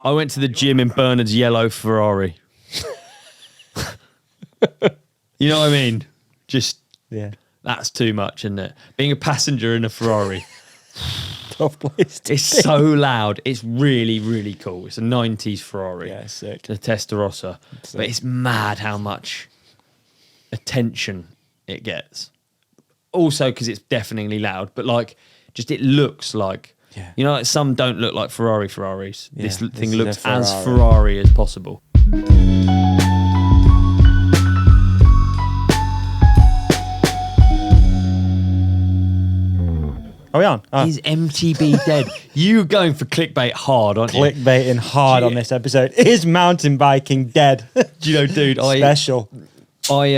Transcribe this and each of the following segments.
I went to the gym in Bernard's yellow Ferrari. You know what I mean? Just, that's too much, isn't it? Being a passenger in a Ferrari. Tough place to It's so loud. It's really, really cool. It's a 90s Ferrari. Yeah, sick. The Testarossa. But it's mad how much attention it gets. Also because it's deafeningly loud, but like, just it looks like, you know, like some don't look like Ferraris. Yeah, this this thing is looks a Ferrari. as Ferrari as possible. Are we on? Oh. Is MTB dead? You going for clickbait hard, aren't you? Clickbaiting hard on this episode. Is mountain biking dead? Do you know, dude? Special. I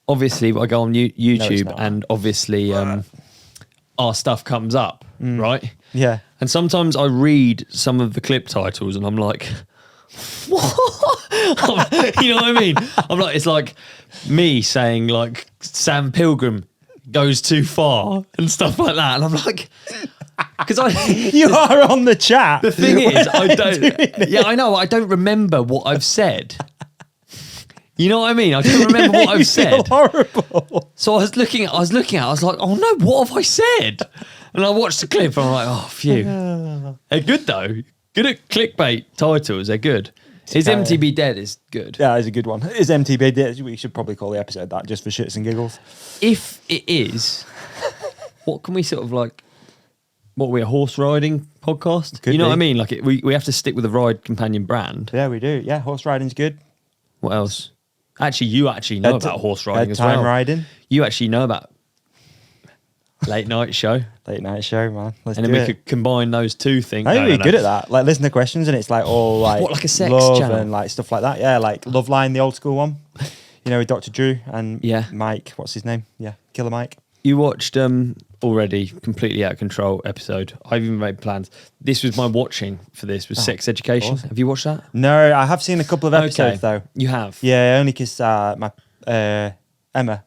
obviously I go on YouTube not. and obviously our stuff comes up, right? Yeah. And sometimes I read some of the clip titles and I'm like, what? You know what I mean? I'm like, it's like me saying like Sam Pilgrim goes too far and stuff like that. And I'm like, because You are on the chat. the thing is, I don't, yeah, I know, I don't remember what I've said. You know what I mean? I don't remember what I've You said. feel horrible. So I was looking at, I was like, oh no, what have I said? And I watched the clip and I'm like, oh, phew. They're good though. Good at clickbait titles. They're good. Is MTB dead? Is good. Yeah, it's a good one. Is MTB dead? We should probably call the episode that just for shits and giggles. If it is, what can we sort of like, what are we, a horse riding podcast? Could you know be. what I mean? Like we have to stick with the Ride Companion brand. Yeah, we do. Yeah, horse riding's good. What else? Actually, you actually know about horse riding as well. Bedtime riding. You actually know about late night show. Late night show, man. Let's And do then we it. could combine those two things. I think No, we're no, good no. at that. Like, listen to questions and it's like all like, What, like a sex love channel? and like stuff like that. Yeah, like Love Line, the old school one. You know, with Dr. Drew and Mike. What's his name? Yeah, Killer Mike. You watched already completely out of control episode. I've even made plans. This was my watching for this was Sex Education. awesome. Have you watched that? No, I have seen a couple of episodes though. You have. Yeah, only because my Emma.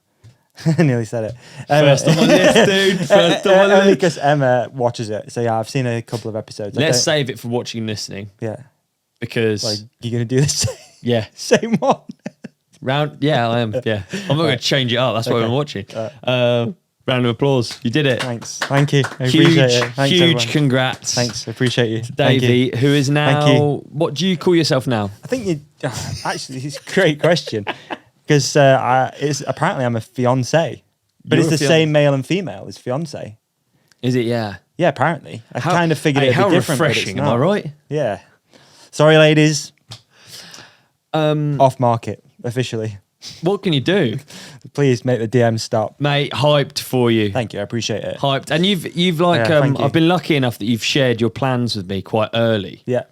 I nearly said it. First on my list, dude. First on my Only list. because Emma watches it. So yeah, I've seen a couple of episodes. Let's save it for watching and listening Yeah. because Like, you're going to do this yeah, same one? yeah, I am. Yeah, I'm not going to change it up. That's why Okay. I'm watching. Round of applause. You did it. Thanks. Thank you. I Huge, appreciate it. Thanks, huge everyone. congrats. Thanks. I appreciate you. Thank you. Davey, who is now, Thank you. what do you call yourself now? I think you actually, it's a great question because apparently I'm a fiance, but You're it's a the same male and female as fiance. Is it? Yeah. Yeah, apparently. I kind of figured it'd how be different. but it's refreshing, am I not. right? Yeah. Sorry, ladies. Off market officially. What can you do? Please make the DM stop. Mate, hyped for you. Thank you. I appreciate it. Hyped. And you've like, Yeah, thank you. I've been lucky enough that you've shared your plans with me quite early. Yeah.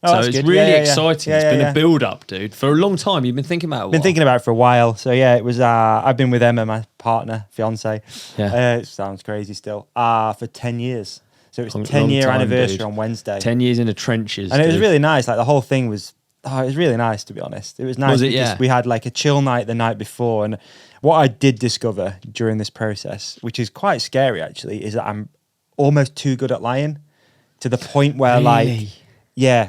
So that's it's good. really Yeah, yeah, yeah. exciting. Yeah, It's yeah, been yeah. a build up, dude. For a long time, you've been thinking about it. Been thinking about it for a while. So yeah, it was. I've been with Emma, my partner, fiance. Yeah. It sounds crazy still. For 10 years. So it was Long 10-year time, anniversary dude. on Wednesday. 10 years in the trenches. And it was dude. really nice. Like the whole thing was. Oh, it was really nice, to be honest. It was nice Was it? because Yeah. we had like a chill night the night before. And what I did discover during this process, which is quite scary actually, is that I'm almost too good at lying to the point where Really?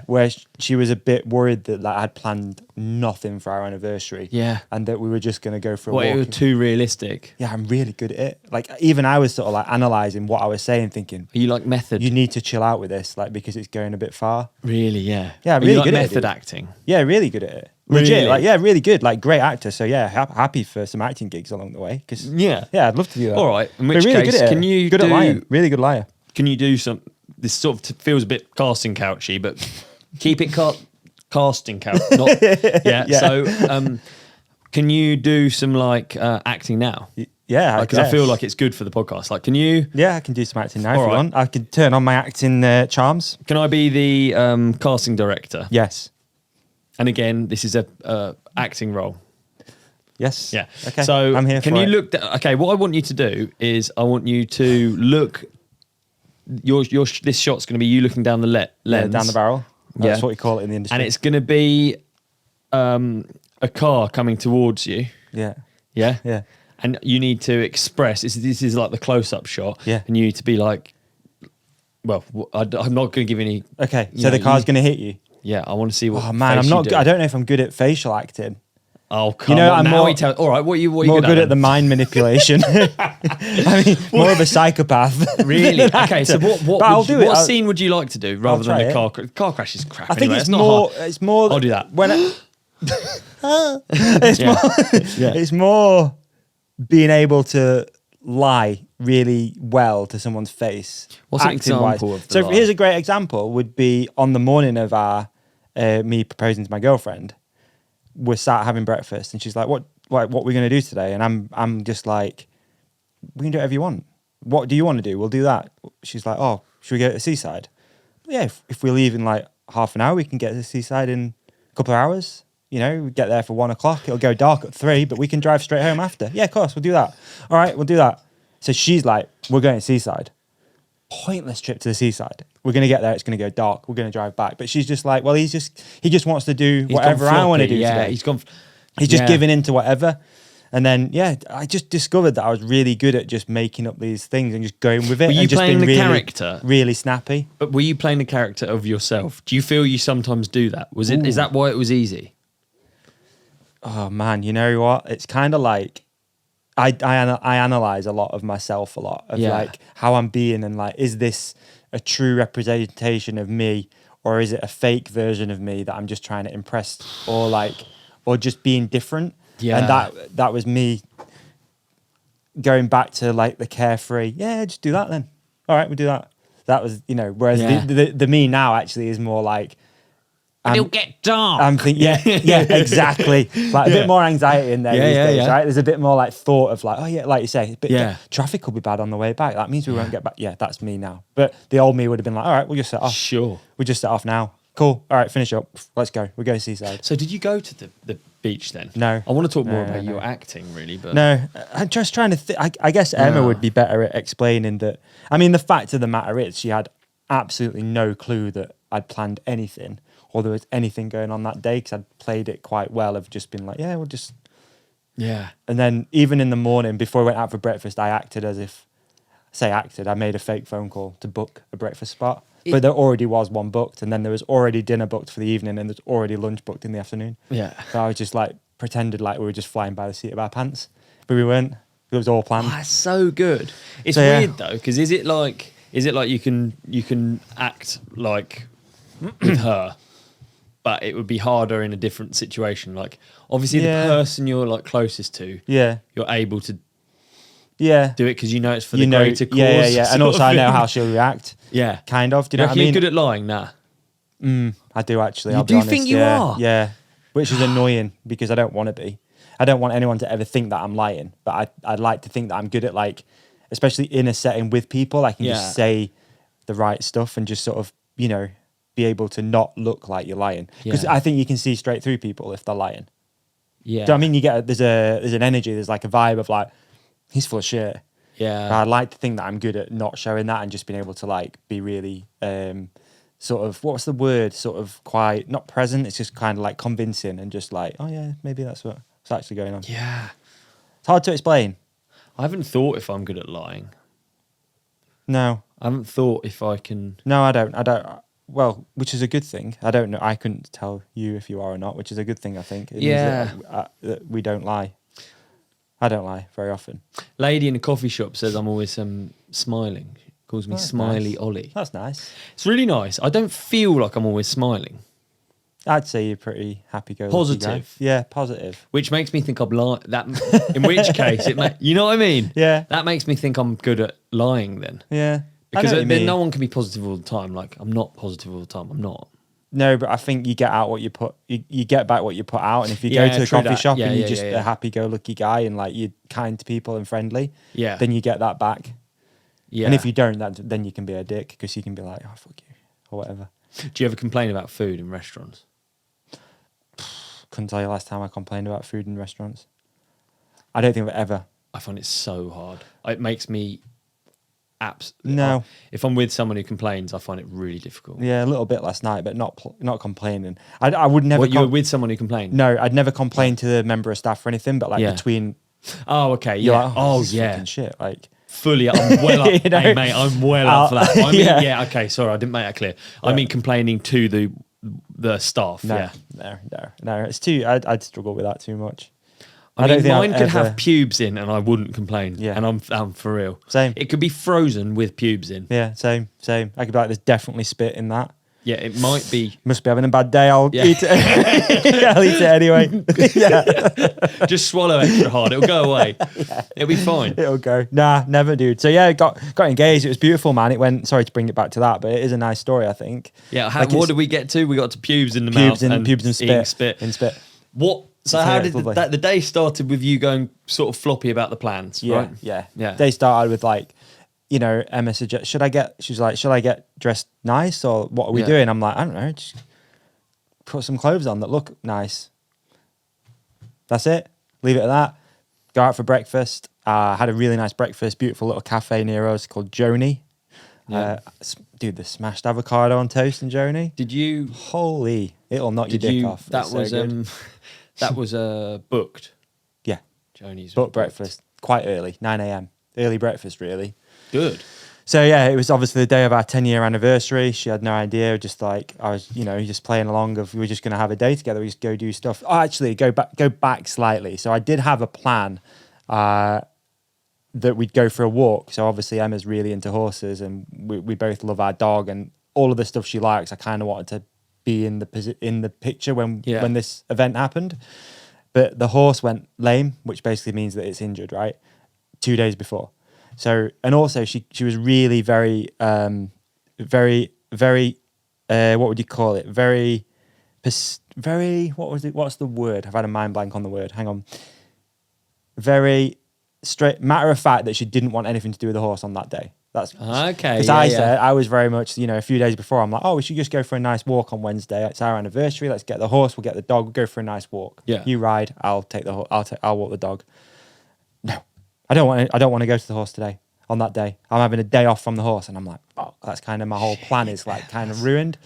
where she was a bit worried that like I'd planned nothing for our anniversary. Yeah. And that we were just going to go for a What, walk. it was too realistic. Yeah, I'm really good at it. Like even I was sort of like analysing what I was saying, thinking, Are you like method? you need to chill out with this, like because it's going a bit far. Really, yeah. Yeah, I'm Are really you like good at it, method dude. acting. Yeah, really good at it. Really? Legit, like yeah, really good, like great actor. So yeah, happy for some acting gigs along the way. Because Yeah. I'd love to do that. All right. In But which really case, good at can it. you good do, at lying? Really good liar. Can you do some, this sort of feels a bit casting couchy, but keep it casting couch. Not, yeah. Yeah. So can you do some like acting now? Yeah, Because I feel guess. like it's good for the podcast. Like, can you, Yeah, I can do some acting now if All you right. want. I can turn on my acting charms. can I be the casting director? Yes. And again, this is a acting role. Yes. Yeah. Okay. So I'm here can for you it. look? Okay. What I want you to do is I want you to look. This shot's going to be you looking down the lens, Yeah, down the barrel? That's Yeah. what you call it in the industry. and it's going to be a car coming towards you. Yeah. Yeah. Yeah. And you need to express. This is like the close-up shot. Yeah. And you need to be like, well, I'm not going to give any. Okay. You So know, the car's you- going to hit you. Yeah, I want to see what. Oh man, face I'm not. you do. I don't know if I'm good at facial acting. Oh, come know, on. I'm Now more- he tells. All right, what are you More good good at at the mind manipulation. I mean, more of a psychopath. Really? than Okay, so actor. what But I'll do it. what I'll- scene would you like to do rather than try the it. car crash is crap I think anyway. it's not more. hard. It's more. I'll do that. When it's Yeah. more. Yeah. It's more being able to lie really well to someone's face. What's an acting-wise. example of the So lie? here's a great example. Would be on the morning of our me proposing to my girlfriend. We're sat having breakfast, and she's like, "What are we going to do today?" And I'm just like, "We can do whatever you want. What do you want to do? We'll do that." She's like, "Oh, should we go to the seaside?" Yeah, if we leave in like half an hour, we can get to the seaside in a couple of hours. You know, we get there for 1 o'clock. It'll go dark at 3, but we can drive straight home after. Yeah, of course, we'll do that. All right, we'll do that. So she's like, "We're going to the seaside." Pointless trip to the seaside. We're going to get there. It's going to go dark. We're going to drive back. But she's just like, well, he just wants to do He's whatever gone I want to floppy. do Yeah, today. he's gone. He's just yeah. giving in to whatever. And then, yeah, I just discovered that I was really good at just making up these things and just going with it. Were you and just playing being the really, character? Really snappy. But were you playing the character of yourself? Do you feel you sometimes do that? Is that why it was easy? Oh, man, you know what? It's kind of like I analyze a lot of myself a lot of like how I'm being and like, is this a true representation of me or is it a fake version of me that I'm just trying to impress or just being different? Yeah. And that was me going back to like the carefree. Yeah, just do that then. All right, we'll do that. That was, whereas the me now actually is more like, It'll get dark. I'm thinking, yeah, exactly. Like a bit more anxiety in there these days, right? There's a bit more like thought of like, oh yeah, like you say, traffic will be bad on the way back. That means we won't get back. Yeah, that's me now. But the old me would have been like, all right, we'll just set off. Sure. We'll just set off now. Cool. All right, finish up. Let's go. We're going seaside. So did you go to the beach then? No. I want to talk more No, about no. your acting, really. But No, I'm just trying to think. I guess Emma No. would be better at explaining that. I mean, the fact of the matter is she had absolutely no clue that I'd planned anything or there was anything going on that day because I'd played it quite well of just been like, yeah, we'll just... Yeah. And then even in the morning, before I went out for breakfast, I acted as if... I made a fake phone call to book a breakfast spot. But there already was one booked, and then there was already dinner booked for the evening, and there's already lunch booked in the afternoon. Yeah. So I was just like, pretended like we were just flying by the seat of our pants. But we weren't. It was all planned. Oh, that's so good. It's So, yeah. weird though, because is it like you can act like with her, but it would be harder in a different situation. Like obviously the person you're like closest to, Yeah. you're able to Yeah. do it because you know it's for the greater cause. Yeah. And sort also of I know thing. how she'll react. Yeah. Kind of. Do you know what I Reckon you're mean? good at lying? Nah. I do actually. You I'll be do honest. think you yeah, are? Yeah. Which is annoying because I don't want to be. I don't want anyone to ever think that I'm lying. But I'd like to think that I'm good at like, especially in a setting with people, I can just say the right stuff and just sort of, be able to not look like you're lying. Because Yeah. I think you can see straight through people if they're lying. Yeah. Do you know what I mean? You get there's an energy, there's like a vibe of like, he's full of shit. Yeah. But I'd like to think that I'm good at not showing that and just being able to like be really sort of, what's the word? Sort of quite, not present, it's just kind of like convincing and just like, oh yeah, maybe that's what's actually going on. Yeah. It's hard to explain. I haven't thought if I'm good at lying. No. I haven't thought if I can. No, I don't. Well, which is a good thing. I don't know. I couldn't tell you if you are or not, which is a good thing, I think. It means that we don't lie. I don't lie very often. Lady in a coffee shop says I'm always smiling. She calls me That's Smiley nice. Ollie. That's nice. It's really nice. I don't feel like I'm always smiling, I'd say you're pretty happy-go-lucky Positive. guy. Yeah, positive. which makes me think I'm lying. That, in which case, you know what I mean? Yeah. That makes me think I'm good at lying then. Yeah. Because I know what you then mean. no one can be positive all the time. Like, I'm not positive all the time. I'm not. No, but I think you get out what you put. You get back what you put out, and if you go to a true coffee that. shop Yeah, and you're yeah, just yeah. a happy-go-lucky guy and like you're kind to people and friendly, Yeah. then you get that back. Yeah. And if you don't, then you can be a dick because you can be like, oh fuck you or whatever. Do you ever complain about food in restaurants? Couldn't tell you last time I complained about food in restaurants. I don't think I've ever. I find it so hard. It makes me No. If I'm with someone who complains, I find it really difficult. Yeah, a little bit last night, but not complaining. I would never. What, you were with someone who complained? No, I'd never complain to the member of staff or anything, but like Yeah. between. Oh, okay. You're Yeah. like, Oh, this is yeah. fucking shit. Like. Fully, I'm well up. You know? Hey, mate, I'm well up for that. I mean, Yeah. yeah, okay, sorry, I didn't make that clear. I mean, complaining to the the staff. No, Yeah. no. It's too. I'd struggle with that too much. I don't mean, think mine I've could ever- have pubes in, and I wouldn't complain. Yeah. And I'm for real. Same. It could be frozen with pubes in. Yeah, same. I could be like, there's definitely spit in that. Yeah, it might be. Must be having a bad day. I'll Yeah. eat it. I'll eat it anyway. Yeah, Just swallow extra hard. It'll go away. It'll be fine. it'll go. Nah, never, dude. So yeah, got engaged. It was beautiful, man. It went. Sorry to bring it back to that, but it is a nice story, I think. Yeah. Like What it's- did we get to? We got to pubes in the Pubes mouth and pubes and eating spit. And spit. What? So Yeah, how it's did lovely. the day started with you going sort of floppy about the plans? Yeah, Right? yeah. Yeah. They started with like, Emma suggests, should I get dressed nice or what are we Yeah. doing? I'm like, I don't know, just put some clothes on that look nice. That's it. Leave it at that. Go out for breakfast. Had a really nice breakfast, beautiful little cafe near us called Joni. Yeah. Dude, the smashed avocado on toast in Joni. Did you? Holy, it'll knock your Did dick you? off. That It's so was good. that was booked. Yeah, Joni's but breakfast quite early, 9 a.m. Early breakfast, really. Good. So yeah, it was obviously the day of our 10-year anniversary. She had no idea. Just like I was, just playing along. Of we were just going to have a day together. We just go do stuff. Oh, actually, go back slightly. So I did have a plan that we'd go for a walk. So obviously Emma's really into horses, and we both love our dog and all of the stuff she likes. I kind of wanted to be in the picture when this event happened. But the horse went lame, which basically means that it's injured, right? 2 days before. So, and also she was really very, very, very, what would you call it? Very, what was it? What's the word? I've had a mind blank on the word. Hang on. Very straight, matter of fact that she didn't want anything to do with the horse on that day. That's okay. Because I said, I was very much, a few days before, I'm like, oh, we should just go for a nice walk on Wednesday. It's our anniversary. Let's get the horse. We'll get the dog. We'll go for a nice walk. Yeah. You ride. I'll take the horse. I'll walk the dog. No, I don't want to go to the horse today. On that day, I'm having a day off from the horse, and I'm like, oh, that's kind of my whole plan is like kind of ruined.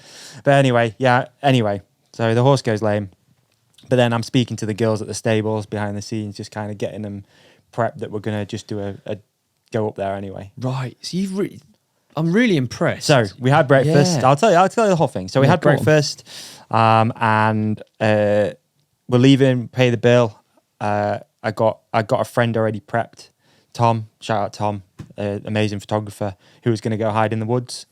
But anyway, so the horse goes lame. But then I'm speaking to the girls at the stables behind the scenes, just kind of getting them prepped that we're gonna just do a go up there anyway. Right. So I'm really impressed. So we had breakfast. Yeah. I'll tell you the whole thing. So we had go on. breakfast, and we're leaving. Pay the bill. I got a friend already prepped. Tom, shout out Tom, amazing photographer who was going to go hide in the woods,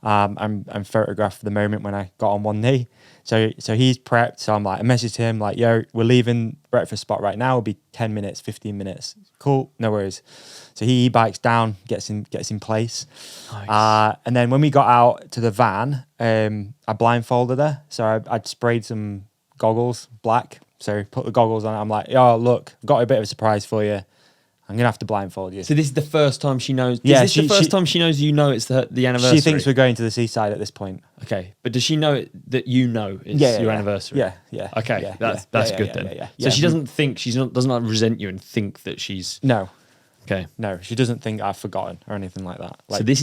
and photograph the moment when I got on one knee. So he's prepped. So I'm like, I messaged him like, yo, we're leaving breakfast spot right now. It'll be 10 minutes, 15 minutes. Cool, no worries. So he bikes down, gets in place. Nice. And then when we got out to the van, I blindfolded her. So I'd sprayed some goggles, black. So put the goggles on. I'm like, yo, look, got a bit of a surprise for you. I'm going to have to blindfold you. So this is the first time she knows. Yeah, is this the first time she knows it's the anniversary? She thinks we're going to the seaside at this point. Okay, but does she know that it's your anniversary? Yeah. Okay, that's good then. So she doesn't think doesn't like resent you and think that she's No, okay. no, she doesn't think I've forgotten or anything like that. Like, So this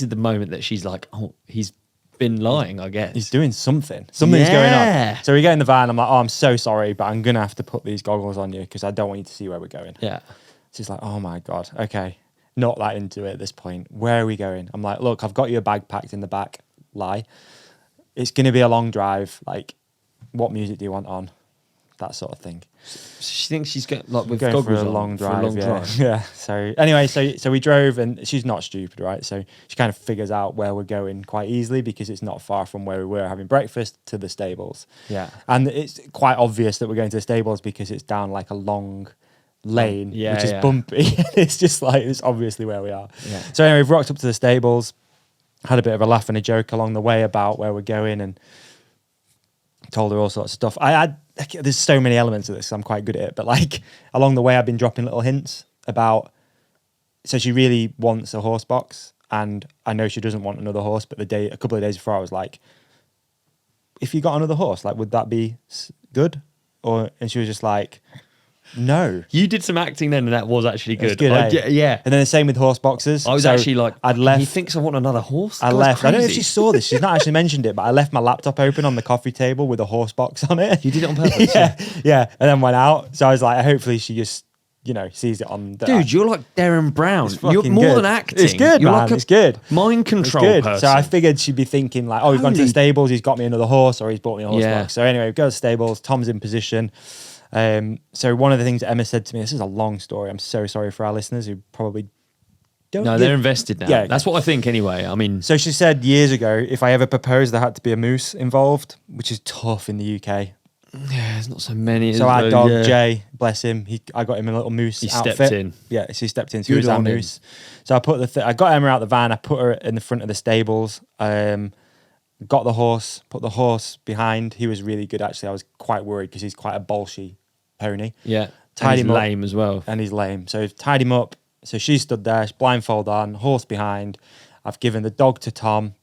is the moment that she's like, oh, he's been lying, I guess. he's doing something. Something's going Yeah. on. So we get in the van. I'm like, oh, I'm so sorry, but I'm going to have to put these goggles on you because I don't want you to see where we're going. Yeah. She's like, oh my God, okay. Not that into it at this point. Where are we going? I'm like, look, I've got you a bag packed in the back. Lie. It's going to be a long drive. Like, what music do you want on? That sort of thing. She thinks she's going like with Going goggles for a on long for drive. a long yeah. drive. Yeah. So anyway, so we drove, and she's not stupid, right? So she kind of figures out where we're going quite easily because it's not far from where we were having breakfast to the stables. Yeah. And it's quite obvious that we're going to the stables because it's down like a long lane, Yeah, which is yeah. bumpy. It's just like, it's obviously where we are. Yeah. So anyway, we've rocked up to the stables, had a bit of a laugh and a joke along the way about where we're going, and told her all sorts of stuff. There's so many elements of this, I'm quite good at it, but like along the way I've been dropping little hints about, so she really wants a horse box, and I know she doesn't want another horse, but a couple of days before I was like, if you got another horse, like, would that be good? And she was just like, no. You did some acting then, and that was actually It was good. good, eh? Yeah. And then the same with horse boxes. I was So actually like, I'd left. He thinks I want another horse. I Guy's left. I don't know if crazy. she saw this. She's not actually mentioned it, but I left my laptop open on the coffee table with a horse box on it. You did it on purpose. yeah. And then went out. So I was like, hopefully she just you know, sees it on. Dude, you're like Darren Brown. You're fucking more good. than acting. It's good, you're man. like a It's good. mind control Good. person. So I figured she'd be thinking like, oh, we've gone to the stables. He's got me another horse, or he's bought me a horse box. So anyway, we go to the stables. Tom's in position. So one of the things that Emma said to me, this is a long story. I'm so sorry for our listeners who probably don't. No, they're invested now. Yeah, that's what I think anyway. I mean, so she said years ago, if I ever proposed, there had to be a moose involved, which is tough in the UK. yeah, there's not so many. So our dog Jay, bless him, I got him a little moose He outfit. stepped in. Yeah, so he stepped in. So Good he was our on him. moose. So I put I got Emma out the van. I put her in the front of the stables. Got the horse. Put the horse behind. He was really good actually. I was quite worried because he's quite a bolshy pony. Yeah, Tied and him he's up. lame as well. And he's lame. So I've tied him up. So she stood there, blindfold on, horse behind. I've given the dog to Tom.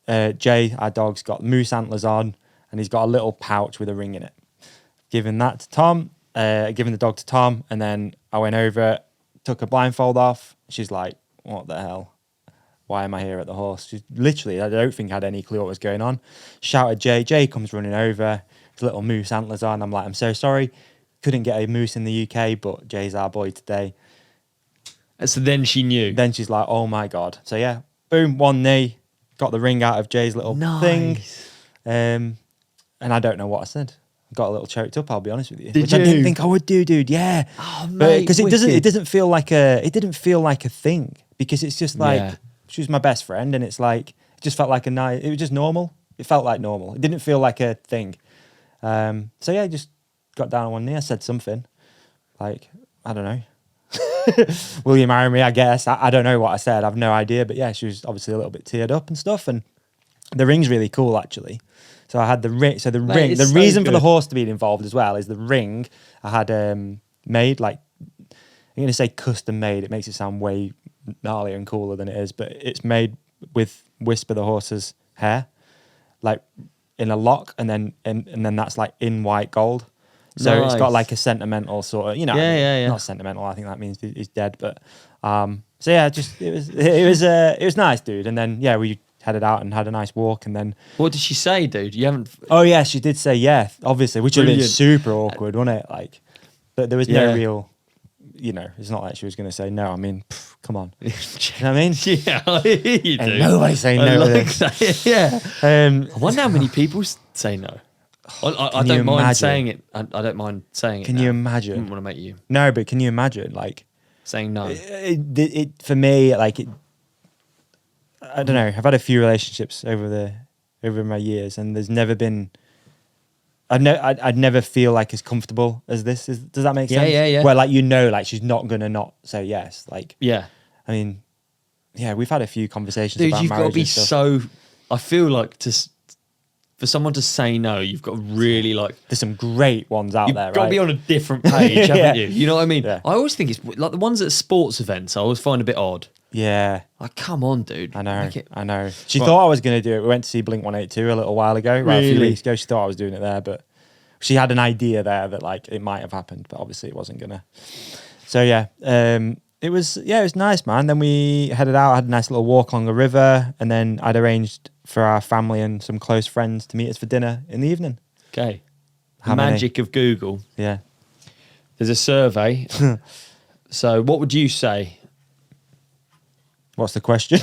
Jay, our dog's got moose antlers on, and he's got a little pouch with a ring in it. Given that to Tom, given the dog to Tom, and then I went over, took her blindfold off. She's like, what the hell? Why am I here at the horse? She literally, I don't think had any clue what was going on. Shouted Jay. Jay comes running over. His little moose antlers on. I'm like, I'm so sorry. Couldn't get a moose in the UK, but Jay's our boy today. So then she knew. Then she's like, oh my God. So yeah, boom, one knee, got the ring out of Jay's little thing. And I don't know what I said. Got a little choked up, I'll be honest with you. Did Which you? I didn't think I would do, dude. Yeah. Oh, mate, because it didn't feel like a thing, because it's just like, Yeah. she was my best friend, and it's like, it just felt like a night. It was just normal. It felt like normal. It didn't feel like a thing. So yeah, I just got down on one knee. I said something like, I don't know. Will you marry me? I guess. I don't know what I said. I've no idea. But yeah, she was obviously a little bit teared up and stuff. And the ring's really cool, actually. So I had the ring. So the ring. The reason for the horse to be involved as well is the ring I had made. Like, I'm going to say custom made. It makes it sound way gnarlier and cooler than it is. But it's made with Whisper the horse's hair, like in a lock, and then that's like in white gold. So it's got like a sentimental sort of, you know, Yeah. not sentimental. I think that means he's dead. But so yeah, just it was nice, dude. And then yeah, we headed out and had a nice walk. And then What did she say, dude? You haven't. oh yeah, she did say yeah, obviously, which would have been Brilliant. super awkward, wasn't it? Like, but there was Yeah. no real, you know, it's not like she was going to say no. I mean, come on, you know what I mean? Yeah, I hear you, And dude. nobody's saying I no. like with that. Yeah. it. I wonder how many people say no. I Can you don't mind imagine? saying it. I don't mind saying it. Can now. you I imagine? didn't want to make you No, but can you imagine? Like, saying no. it for me, like, I don't know. I've had a few relationships over my years, and there's never been. I'd never feel like as comfortable as this. Does that make sense? Yeah. Where like, you know, like she's not gonna not say yes. Like, Yeah. I mean, yeah, we've had a few conversations Dude, about you've got marriage to be and stuff. so. I feel like for someone to say no, you've got to really like. There's some great ones out You've there, got right? to be on a different page, Yeah. haven't you? You know what I mean? Yeah. I always think it's like the ones at sports events. I always find a bit odd. Yeah, Like, come on, dude. I know. Make it- I know. She Right. thought I was going to do it. We went to see Blink 182 a little while ago, right, a few Really? weeks ago. She thought I was doing it there, but she had an idea there that like it might have happened, but obviously it wasn't gonna. So yeah, it was nice, man. Then we headed out, had a nice little walk along the river, and then I'd arranged for our family and some close friends to meet us for dinner in the evening. Okay. How many? Magic of Google. Yeah. There's a survey. So, what would you say? What's the question?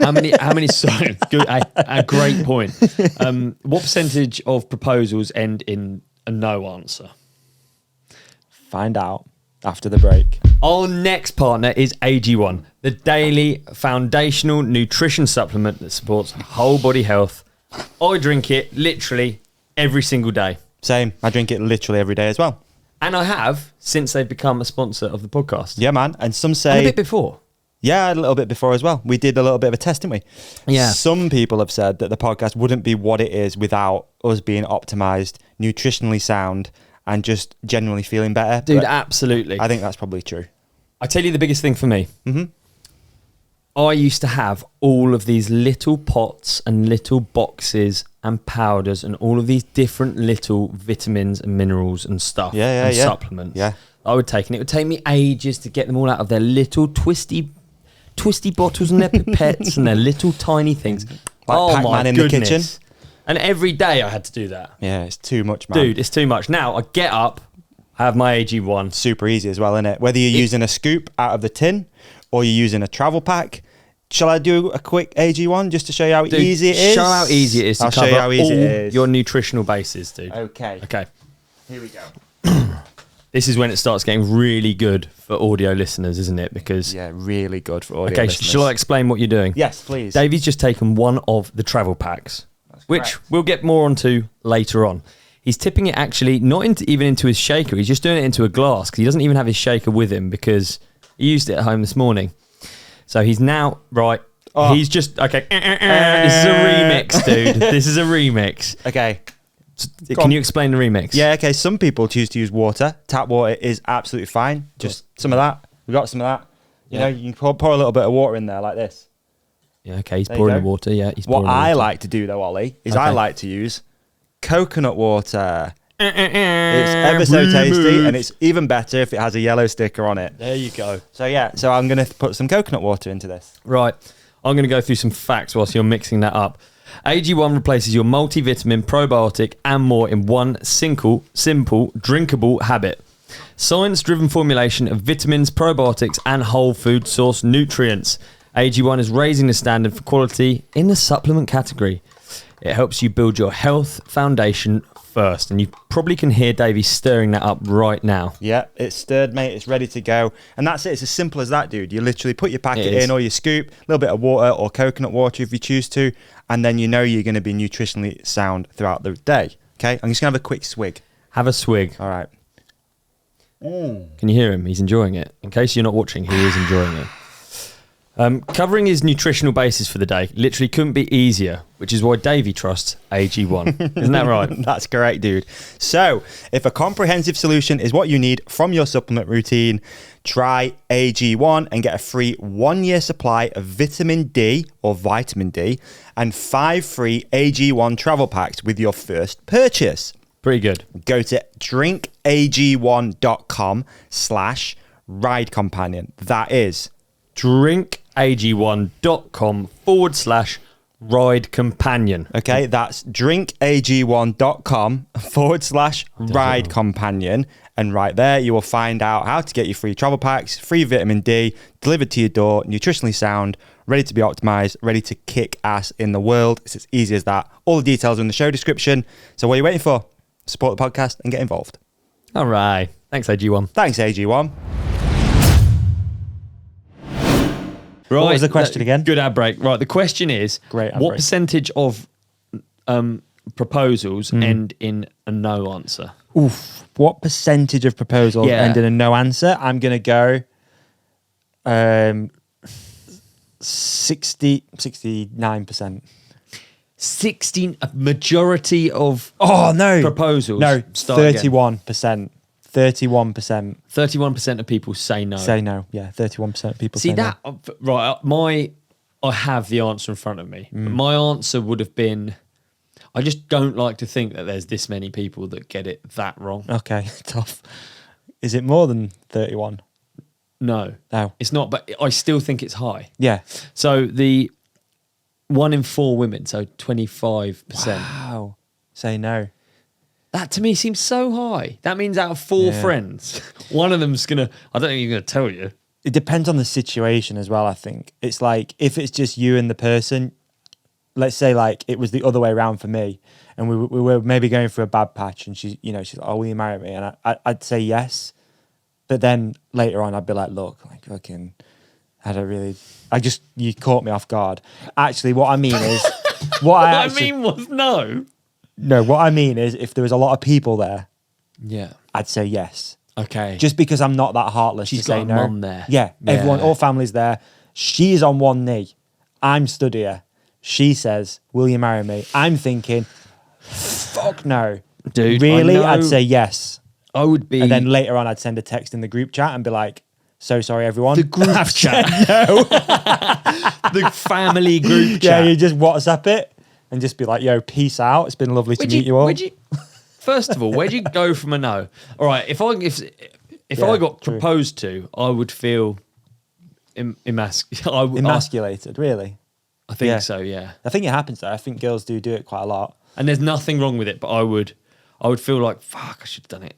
How many? Sorry, good. A great point. What percentage of proposals end in a no answer? Find out after the break. Our next partner is AG1, the daily foundational nutrition supplement that supports whole body health. I drink it literally every single day. Same. I drink it literally every day as well. And I have since they've become a sponsor of the podcast. Yeah, man. And some And say a bit before. yeah, a little bit before as well. We did a little bit of a test, didn't we? Yeah. Some people have said that the podcast wouldn't be what it is without us being optimized, nutritionally sound, and just genuinely feeling better. Dude, But absolutely. I think that's probably true. I tell you the biggest thing for me. Mm-hmm. I used to have all of these little pots and little boxes and powders and all of these different little vitamins and minerals and stuff and supplements. Yeah. I would take, and it would take me ages to get them all out of their little twisty bottles and their pipettes and their little tiny things. Like Pac-Man in the kitchen. And every day I had to do that. Yeah, it's too much, man. Dude, it's too much. Now I get up, I have my AG1. Super easy as well, isn't it? Whether you're using a scoop out of the tin or you're using a travel pack. Shall I do a quick AG1 just to show you how easy it is? Show how easy it is to cover all your nutritional bases, dude. Okay. Here we go. This is when it starts getting really good for audio listeners, isn't it? Because really good for audio listeners. Shall I explain what you're doing? Yes, please. Davey's just taken one of the travel packs, which we'll get more onto later on. He's tipping it actually not even into his shaker. He's just doing it into a glass because he doesn't even have his shaker with him because he used it at home this morning. So he's now, right, he's just, okay. This is a remix, dude. This is a remix. Okay. Can you explain the remix? Yeah, okay. Some people choose to use water. Tap water is absolutely fine. Just some of that. We got some of that. You know, you can pour a little bit of water in there like this. Yeah, okay. He's pouring the water. Yeah, he's pouring What I like to do though, Ollie, is I like to use coconut water. It's ever so tasty, and it's even better if it has a yellow sticker on it. There you go. So yeah, so I'm going to put some coconut water into this. Right. I'm going to go through some facts whilst you're mixing that up. AG1 replaces your multivitamin, probiotic, and more in one simple, drinkable habit. Science-driven formulation of vitamins, probiotics, and whole food source nutrients. AG1 is raising the standard for quality in the supplement category. It helps you build your health foundation first. And you probably can hear Davey stirring that up right now. Yeah, it's stirred, mate. It's ready to go. And that's it. It's as simple as that, dude. You literally put your packet in or your scoop, a little bit of water or coconut water if you choose to, and then you know you're going to be nutritionally sound throughout the day. Okay? I'm just going to have a quick swig. Have a swig. All right. Can you hear him? He's enjoying it. In case you're not watching, he is enjoying it. Covering his nutritional basis for the day literally couldn't be easier, which is why Davey trusts AG1. Isn't that right? That's correct, dude. So, if a comprehensive solution is what you need from your supplement routine, try AG1 and get a free 1-year supply of vitamin D or vitamin D and 5 free AG1 travel packs with your first purchase. Pretty good. Go to drinkag1.com/ride companion. That is drinkag1.com/ride companion. Okay, that's drinkag1.com/ride companion. And right there, you will find out how to get your free travel packs, free vitamin D, delivered to your door, nutritionally sound, ready to be optimized, ready to kick ass in the world. It's as easy as that. All the details are in the show description. So what are you waiting for? Support the podcast and get involved. All right. Thanks, AG1. Thanks, AG1. Right, what was the question again? Good ad break. Right, the question is, what percentage of proposals end in a no answer? Oof. What percentage of proposals end in a no answer? I'm going to go 69%. 16, a majority of proposals. No, 31%. 31%. 31% of people say no. Say no. Yeah, 31% of people say that, no. Right, I have the answer in front of me. But my answer would have been, I just don't like to think that there's this many people that get it that wrong. Okay, tough. Is it more than 31? No. It's not, but I still think it's high. Yeah. So the 1 in 4 women, so 25%. Wow. Say no. That to me seems so high. That means out of 4 friends, one of them's going to, I don't think he's going to tell you. It depends on the situation as well, I think. It's like, if it's just you and the person, let's say like it was the other way around for me and we were maybe going through a bad patch and she's like, oh, will you marry me? And I'd say yes. But then later on, I'd be like, look, like fucking, you caught me off guard. Actually, what I mean is, what I mean was no. No, what I mean is, if there was a lot of people there, I'd say yes. Okay. Just because I'm not that heartless to say no. She's got a mum there. Yeah, everyone, all family's there. She's on one knee. I'm stood here. She says, will you marry me? I'm thinking, fuck no. Dude, really? I'd say yes. I would be. And then later on, I'd send a text in the group chat and be like, so sorry, everyone. The group chat? No. The family group chat. Yeah, you just WhatsApp it and just be like, yo, peace out. It's been lovely to meet you all. First of all, where'd you go from a no? All right, if I got proposed to, I would feel emasculated, really? I think so, yeah. I think it happens though. I think girls do it quite a lot. And there's nothing wrong with it, but I would feel like, fuck, I should have done it,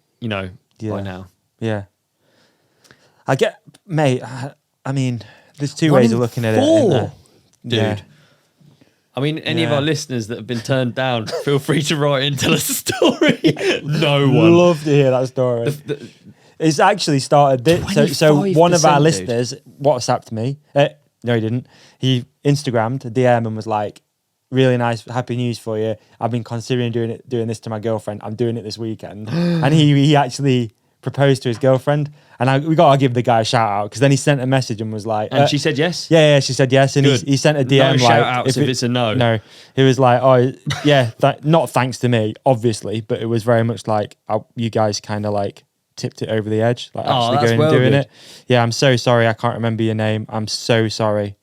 by now. Yeah. I get, mate. I mean, there's two One ways in of looking at four, it. dude. Yeah. I mean, any of Yeah. our listeners that have been turned down, feel free to write in, tell us a story. No one. Love to hear that story. It's actually started. So one of our 25%, listeners WhatsApped me. No, he didn't. He Instagrammed a DM and was like, "Really nice, happy news for you. I've been considering doing this to my girlfriend. I'm doing it this weekend." And he actually proposed to his girlfriend. And we got to give the guy a shout out because then he sent a message and was like, And she said yes? Yeah, she said yes. And Good. he sent a DM No like, shout outs if it's a no. No, he was like, oh yeah, not thanks to me, obviously, but it was very much like you guys kind of like tipped it over the edge, like actually that's going well and doing good. it. Yeah, I'm so sorry. I can't remember your name. I'm so sorry.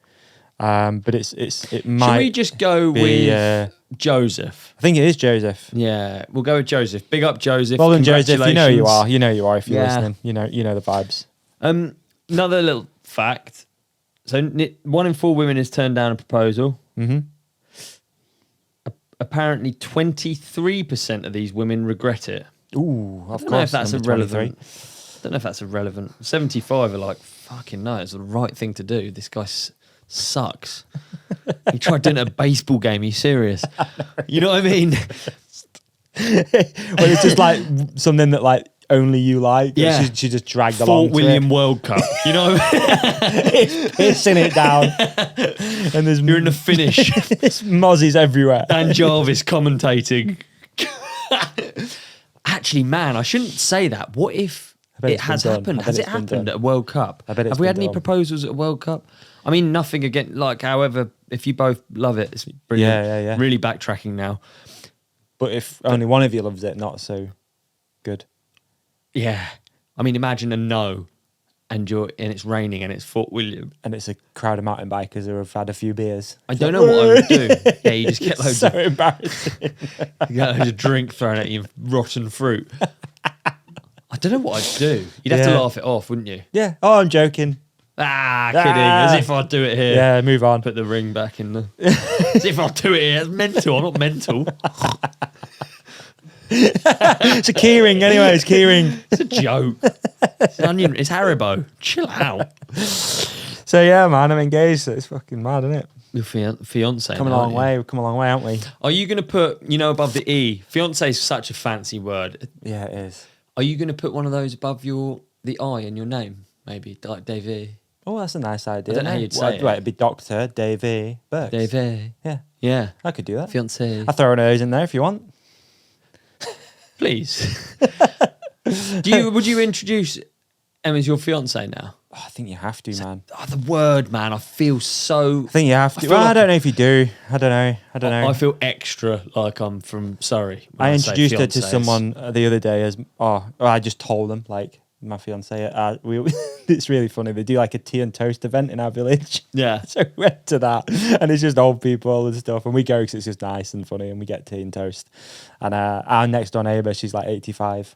But it might. Should we just go be, with Joseph? I think it is Joseph. Yeah, we'll go with Joseph. Big up Joseph. Well done, Joseph. You know you Congratulations. are. You know you are if you're Yeah. listening. You know the vibes. Another little fact. So 1 in 4 women has turned down a proposal. Mm-hmm. Apparently 23% of these women regret it. Ooh, of I don't know if course. that's number irrelevant. 23. I don't know if that's irrelevant. 75 are like, fucking no, it's the right thing to do. This guy sucks. He tried doing it at a baseball game. Are you serious? You know what I mean? Well, it's just like something that like only you like. Yeah. She just dragged along. Fort William World Cup. You know what I mean? Pissing it down. And there's You're in the finish. there's mozzies everywhere. Dan Jarvis commentating. Actually, man, I shouldn't say that. What if bet it it's has been done. happened? I bet Has it it's been happened done. at a World Cup? I bet it's Have we had been any done. proposals at a World Cup? I mean, nothing again. Like, however, if you both love it, it's brilliant. Yeah. Really backtracking now. But if only one of you loves it, not so good. Yeah. I mean, imagine a no and it's raining and it's Fort William. And it's a crowd of mountain bikers who have had a few beers. I don't know what I would do. Yeah, you just get loads So of embarrassing. you get loads of drink thrown at you, rotten fruit. I don't know what I'd do. You'd have to Yeah. laugh it off, wouldn't you? Yeah. Oh, I'm joking. Kidding. As if I'd do it here. Yeah, move on. Put the ring back in the. As if I'd do it here. It's mental. I'm not mental. It's a keyring anyway. It's keyring. It's a joke. It's onion. It's Haribo. Chill out. So yeah, man, I'm engaged. So it's fucking mad, isn't it? Your fiance. Come a long way. We've come a long way, haven't we? Are you going to put, above the E? Fiance is such a fancy word. Yeah, it is. Are you going to put one of those above the I in your name? Maybe like Davey. Oh, that's a nice idea. I don't know how you'd say it. Right, it'd be Dr. Davey Burks. Davey. Yeah, Yeah. I could do that. Fiance. I'll throw one of those in there if you want. Please. Would you introduce Emma as your fiance now? Oh, I think you have to, man. Oh, the word, man. I feel so. I think you have to. feel Well, like I don't know if you do. I don't know. I feel extra like I'm from Surrey. when I say introduced her to fiancés. someone the other day as I just told them like my fiance. It's really funny. They do like a tea and toast event in our village. Yeah. So we went to that, and it's just old people and stuff, and we go because it's just nice and funny, and we get tea and toast. And our next door neighbour, she's like 85,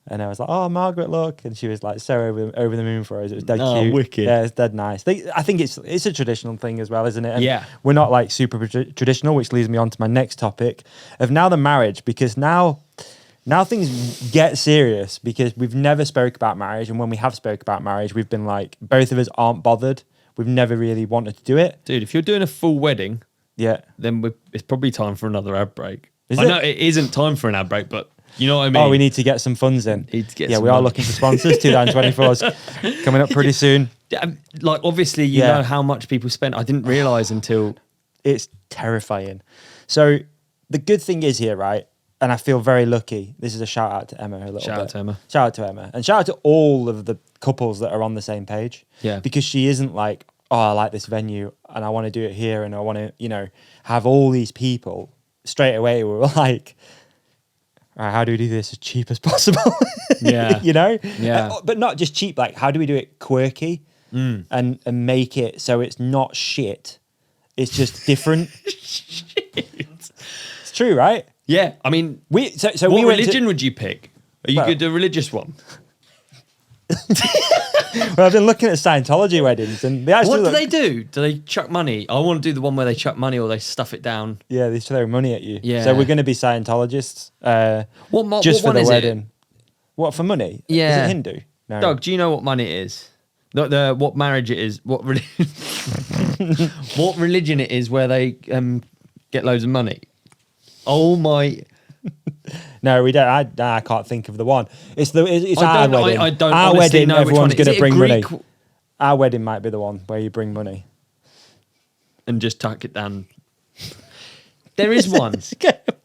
and I was like, "Oh, Margaret, look!" And she was like so over the moon for us. It was dead cute. Wicked. Yeah, it's dead nice. I think it's a traditional thing as well, isn't it? And Yeah. we're not like super traditional, which leads me on to my next topic of now the marriage, because now things get serious because we've never spoke about marriage, and when we have spoke about marriage, we've been like, both of us aren't bothered. We've never really wanted to do it. Dude, if you're doing a full wedding, Yeah. then it's probably time for another ad break. Is I it? know it isn't time for an ad break, but you know what I mean? Oh, we need to get some funds in. Need to get yeah, some we are money. looking for sponsors. 2024 is coming up pretty soon. Like, obviously, you Yeah. know how much people spend. I didn't realise until. It's terrifying. So the good thing is here, right? And I feel very lucky. This is a shout out to Emma a little Shout bit. out to Emma. Shout out to Emma. And shout out to all of the couples that are on the same page. Yeah. Because she isn't like, oh, I like this venue and I want to do it here and I want to, have all these people. Straight away we were like, all right, how do we do this as cheap as possible? Yeah. Yeah. But not just cheap, like how do we do it quirky and make it so it's not shit. It's just different. It's true, right? Yeah, I mean, We what we went religion would you pick? Are you Well- good at a religious one? Well, I've been looking at Scientology weddings, and they actually What do look, they do? Do they chuck money? I want to do the one where they chuck money or they stuff it down. Yeah, they throw money at you. Yeah. So we're going to be Scientologists. What just what for one the is wedding. What, for money? Yeah. Is it Hindu? No. Doug, do you know what money is? What marriage it is? What what religion it is where they get loads of money? Oh my! No, we don't. I can't think of the one. It's our wedding. I don't our honestly wedding. know which one. Everyone's going to bring money. Greek... Our wedding might be the one where you bring money and just tuck it down. There is one.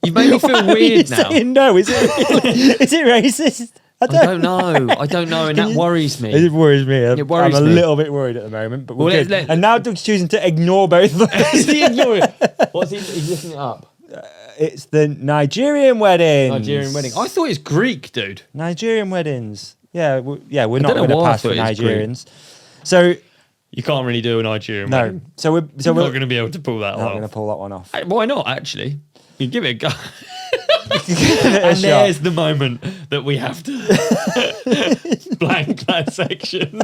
You've made me feel weird now. No, is it racist? I don't know, and that worries me. It worries me. It worries I'm a me. little bit worried at the moment, but we're good. And and now Doug's choosing to ignore both of those. Is he ignoring it? What's he? He's looking it up. It's the Nigerian weddings. Nigerian wedding. I thought it was Greek, dude. Nigerian weddings. Yeah, we're not going to why I pass for thought it was Nigerians. So you can't really do a Nigerian wedding. no. So we're not going to be able to pull that not off. going to pull that one off. Why not? Actually, you give it a go. And there's the moment that we have to blank that section.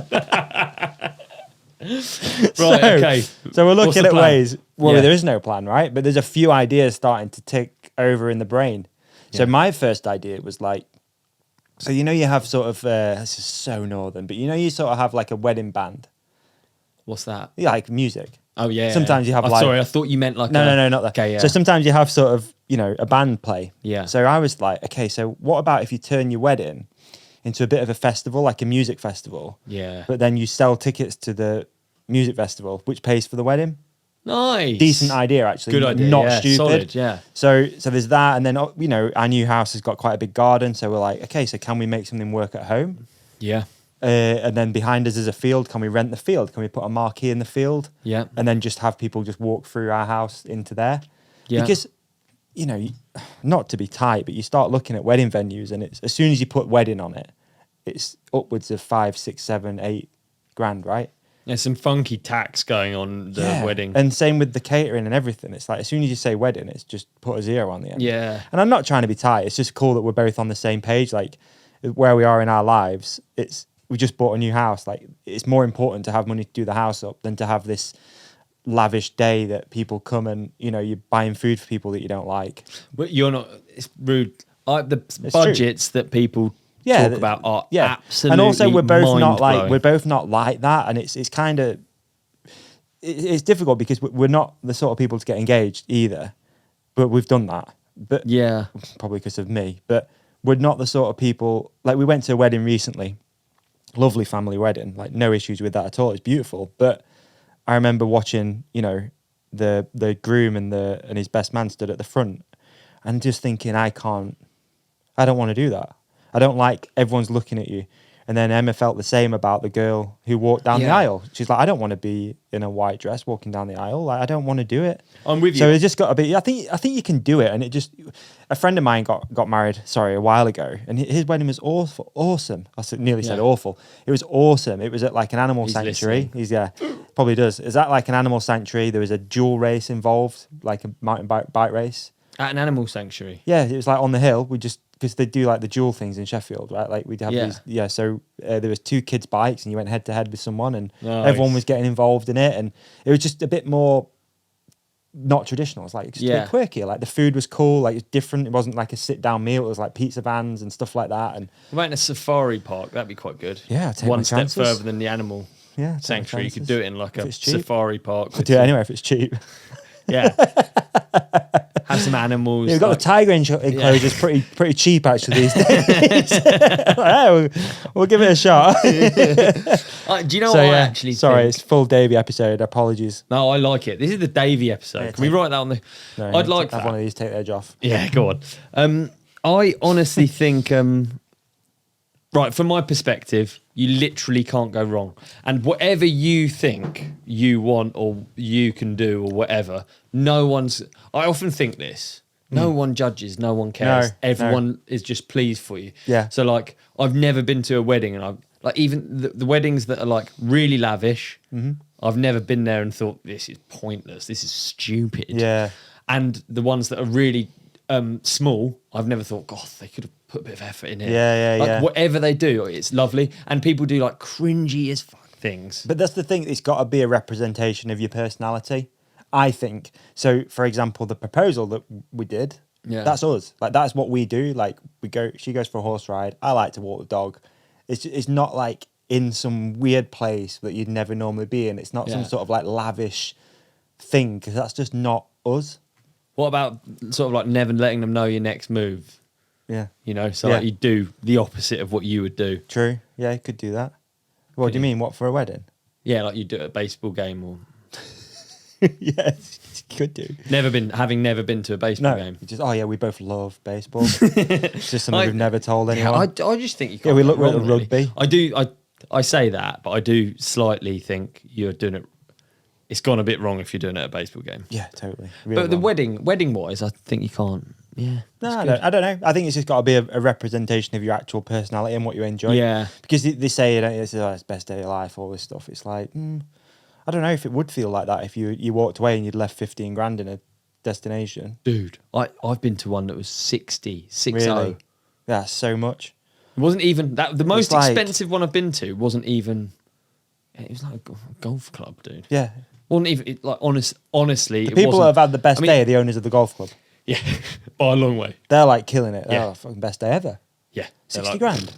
Okay. So we're looking at plan? ways. Well, Yeah. there is no plan, right? But there's a few ideas starting to tick over in the brain. So my first idea was like, so you have sort of this is so northern, but you sort of have like a wedding band. What's that? Yeah, like music. Oh yeah. Sometimes you have like. Sorry, I thought you meant like. No, not that. Okay, yeah. So sometimes you have sort of a band play. Yeah. So I was like, okay, so what about if you turn your wedding into a bit of a festival, like a music festival? Yeah. But then you sell tickets to the music festival, which pays for the wedding. Nice. Decent idea, actually. Good idea. Not yeah, stupid. Solid, yeah. So there's that, and then our new house has got quite a big garden. So we're like, okay, so can we make something work at home? Yeah. And then behind us is a field. Can we rent the field? Can we put a marquee in the field? Yeah. And then just have people just walk through our house into there? Yeah. Because not to be tight, but you start looking at wedding venues, and it's as soon as you put wedding on it, it's upwards of 5, 6, 7, 8 grand, right? There's some funky tax going on the wedding. And same with the catering and everything. It's like as soon as you say wedding, it's just put a 0 on the end. Yeah. And I'm not trying to be tight. It's just cool that we're both on the same page. Like where we are in our lives, we just bought a new house. Like it's more important to have money to do the house up than to have this lavish day that people come and you're buying food for people that you don't like. But you're not. It's rude. The budgets that people talk about are absolutely. And also we're both mind-blowing. not like that, and it's kind of it's difficult because we're not the sort of people to get engaged either. But we've done that. But yeah, probably because of me. But we're not the sort of people like we went to a wedding recently. Lovely family wedding, like no issues with that at all. It's beautiful. But I remember watching, the groom and his best man stood at the front, and just thinking, I don't want to do that. I don't like everyone's looking at you. And then Emma felt the same about the girl who walked down the aisle. She's like, I don't want to be in a white dress walking down the aisle. Like, I don't want to do it. I'm with you. So it just got a bit. I think you can do it. And it just. A friend of mine got married. A while ago, and his wedding was awesome. Nearly said awful. It was awesome. It was at like an animal sanctuary. Listening. Probably does. Is that like an animal sanctuary? There was a dual race involved, like a mountain bike race. At an animal sanctuary. Yeah, it was like on the hill. Because they do like the dual things in Sheffield, right? Like we'd have these, so there was 2 kids' bikes, and you went head to head with someone, and everyone was getting involved in it, and it was just a bit more not traditional. It's like just a bit quirky. Like the food was cool, like it's different. It wasn't like a sit down meal. It was like pizza vans and stuff like that. And we went to a safari park. That'd be quite good. Yeah, take one my step chances. further than the animal sanctuary. You could do it in like a safari park. Could do it anyway if it's cheap. Yeah. Have some animals. Yeah, we've got the tiger enclosures pretty cheap actually these days. We'll give it a shot. Do you know what I actually Sorry, think? it's full Davey episode. Apologies. No, I like it. This is the Davey episode. Can we write that on the... No, I'd like have that. one of these take the edge off. Yeah, go on. I honestly think... right, from my perspective, you literally can't go wrong. And whatever you think you want or you can do or whatever, no one's... I often think this. No one judges. No one cares. Everyone is just pleased for you. Yeah. So, like, I've never been to a wedding, and I've... Like, even the weddings that are, like, really lavish, I've never been there and thought, this is pointless. This is stupid. Yeah. And the ones that are really small, I've never thought, God, they could have put a bit of effort in it. Yeah. Whatever they do, it's lovely. And people do like cringy as fuck things. But that's the thing. It's got to be a representation of your personality, I think. So, for example, the proposal that we did, Yeah. That's us. Like, that's what we do. Like, she goes for a horse ride. I like to walk the dog. It's not like in some weird place that you'd never normally be in. It's not some sort of like lavish thing, because that's just not us. What about sort of like never letting them know your next move? Yeah. You know, so like you do the opposite of what you would do. True. Yeah, you could do that. What do you mean? What, for a wedding? Yeah, like you do at a baseball game or... Yes, you could do. Having never been to a baseball game. Just, we both love baseball. It's just something we've never told anyone. I just think you can't. Yeah, we look at really. rugby. I say that, but I do slightly think you're doing it. It's gone a bit wrong if you're doing it at a baseball game. Yeah, totally. But the wedding wise, I think you can't. Yeah. No, I don't know. I think it's just got to be a representation of your actual personality and what you enjoy. Yeah. Because they say it's the best day of your life, all this stuff. It's like, I don't know if it would feel like that if you walked away and you'd left 15 grand in a destination. Dude, I've been to one that was 60. Really? Yeah, so much. It wasn't even that. The most expensive one I've been to wasn't even. It was like a golf club, dude. Yeah. Wasn't even honestly. The people that have had the best day are the owners of the golf club. Yeah, by a long way. They're like killing it. They're fucking best day ever. Yeah, 60 grand.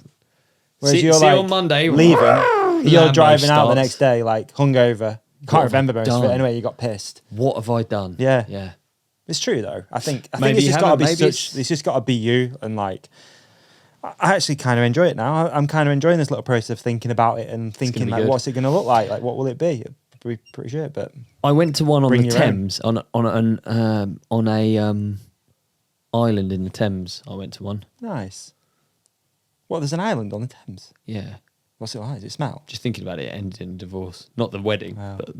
Whereas see you're like on Monday leaving, you're driving out the next day like hungover. Can't remember most of it anyway. You got pissed. What have I done? Yeah, yeah. It's true though. I think it's just got to be such. It's just got to be you, and like, I actually kind of enjoy it now. I'm kind of enjoying this little process of thinking about it and thinking like, what's it going to look like? Like, what will it be? It'll be pretty shit. But I went to one on the Thames on a island in the Thames. I went to one. Nice. What? There's an island on the Thames. Yeah. What's it like? Does it smell? Just thinking about it, it ended in divorce. Not the wedding. Wow. But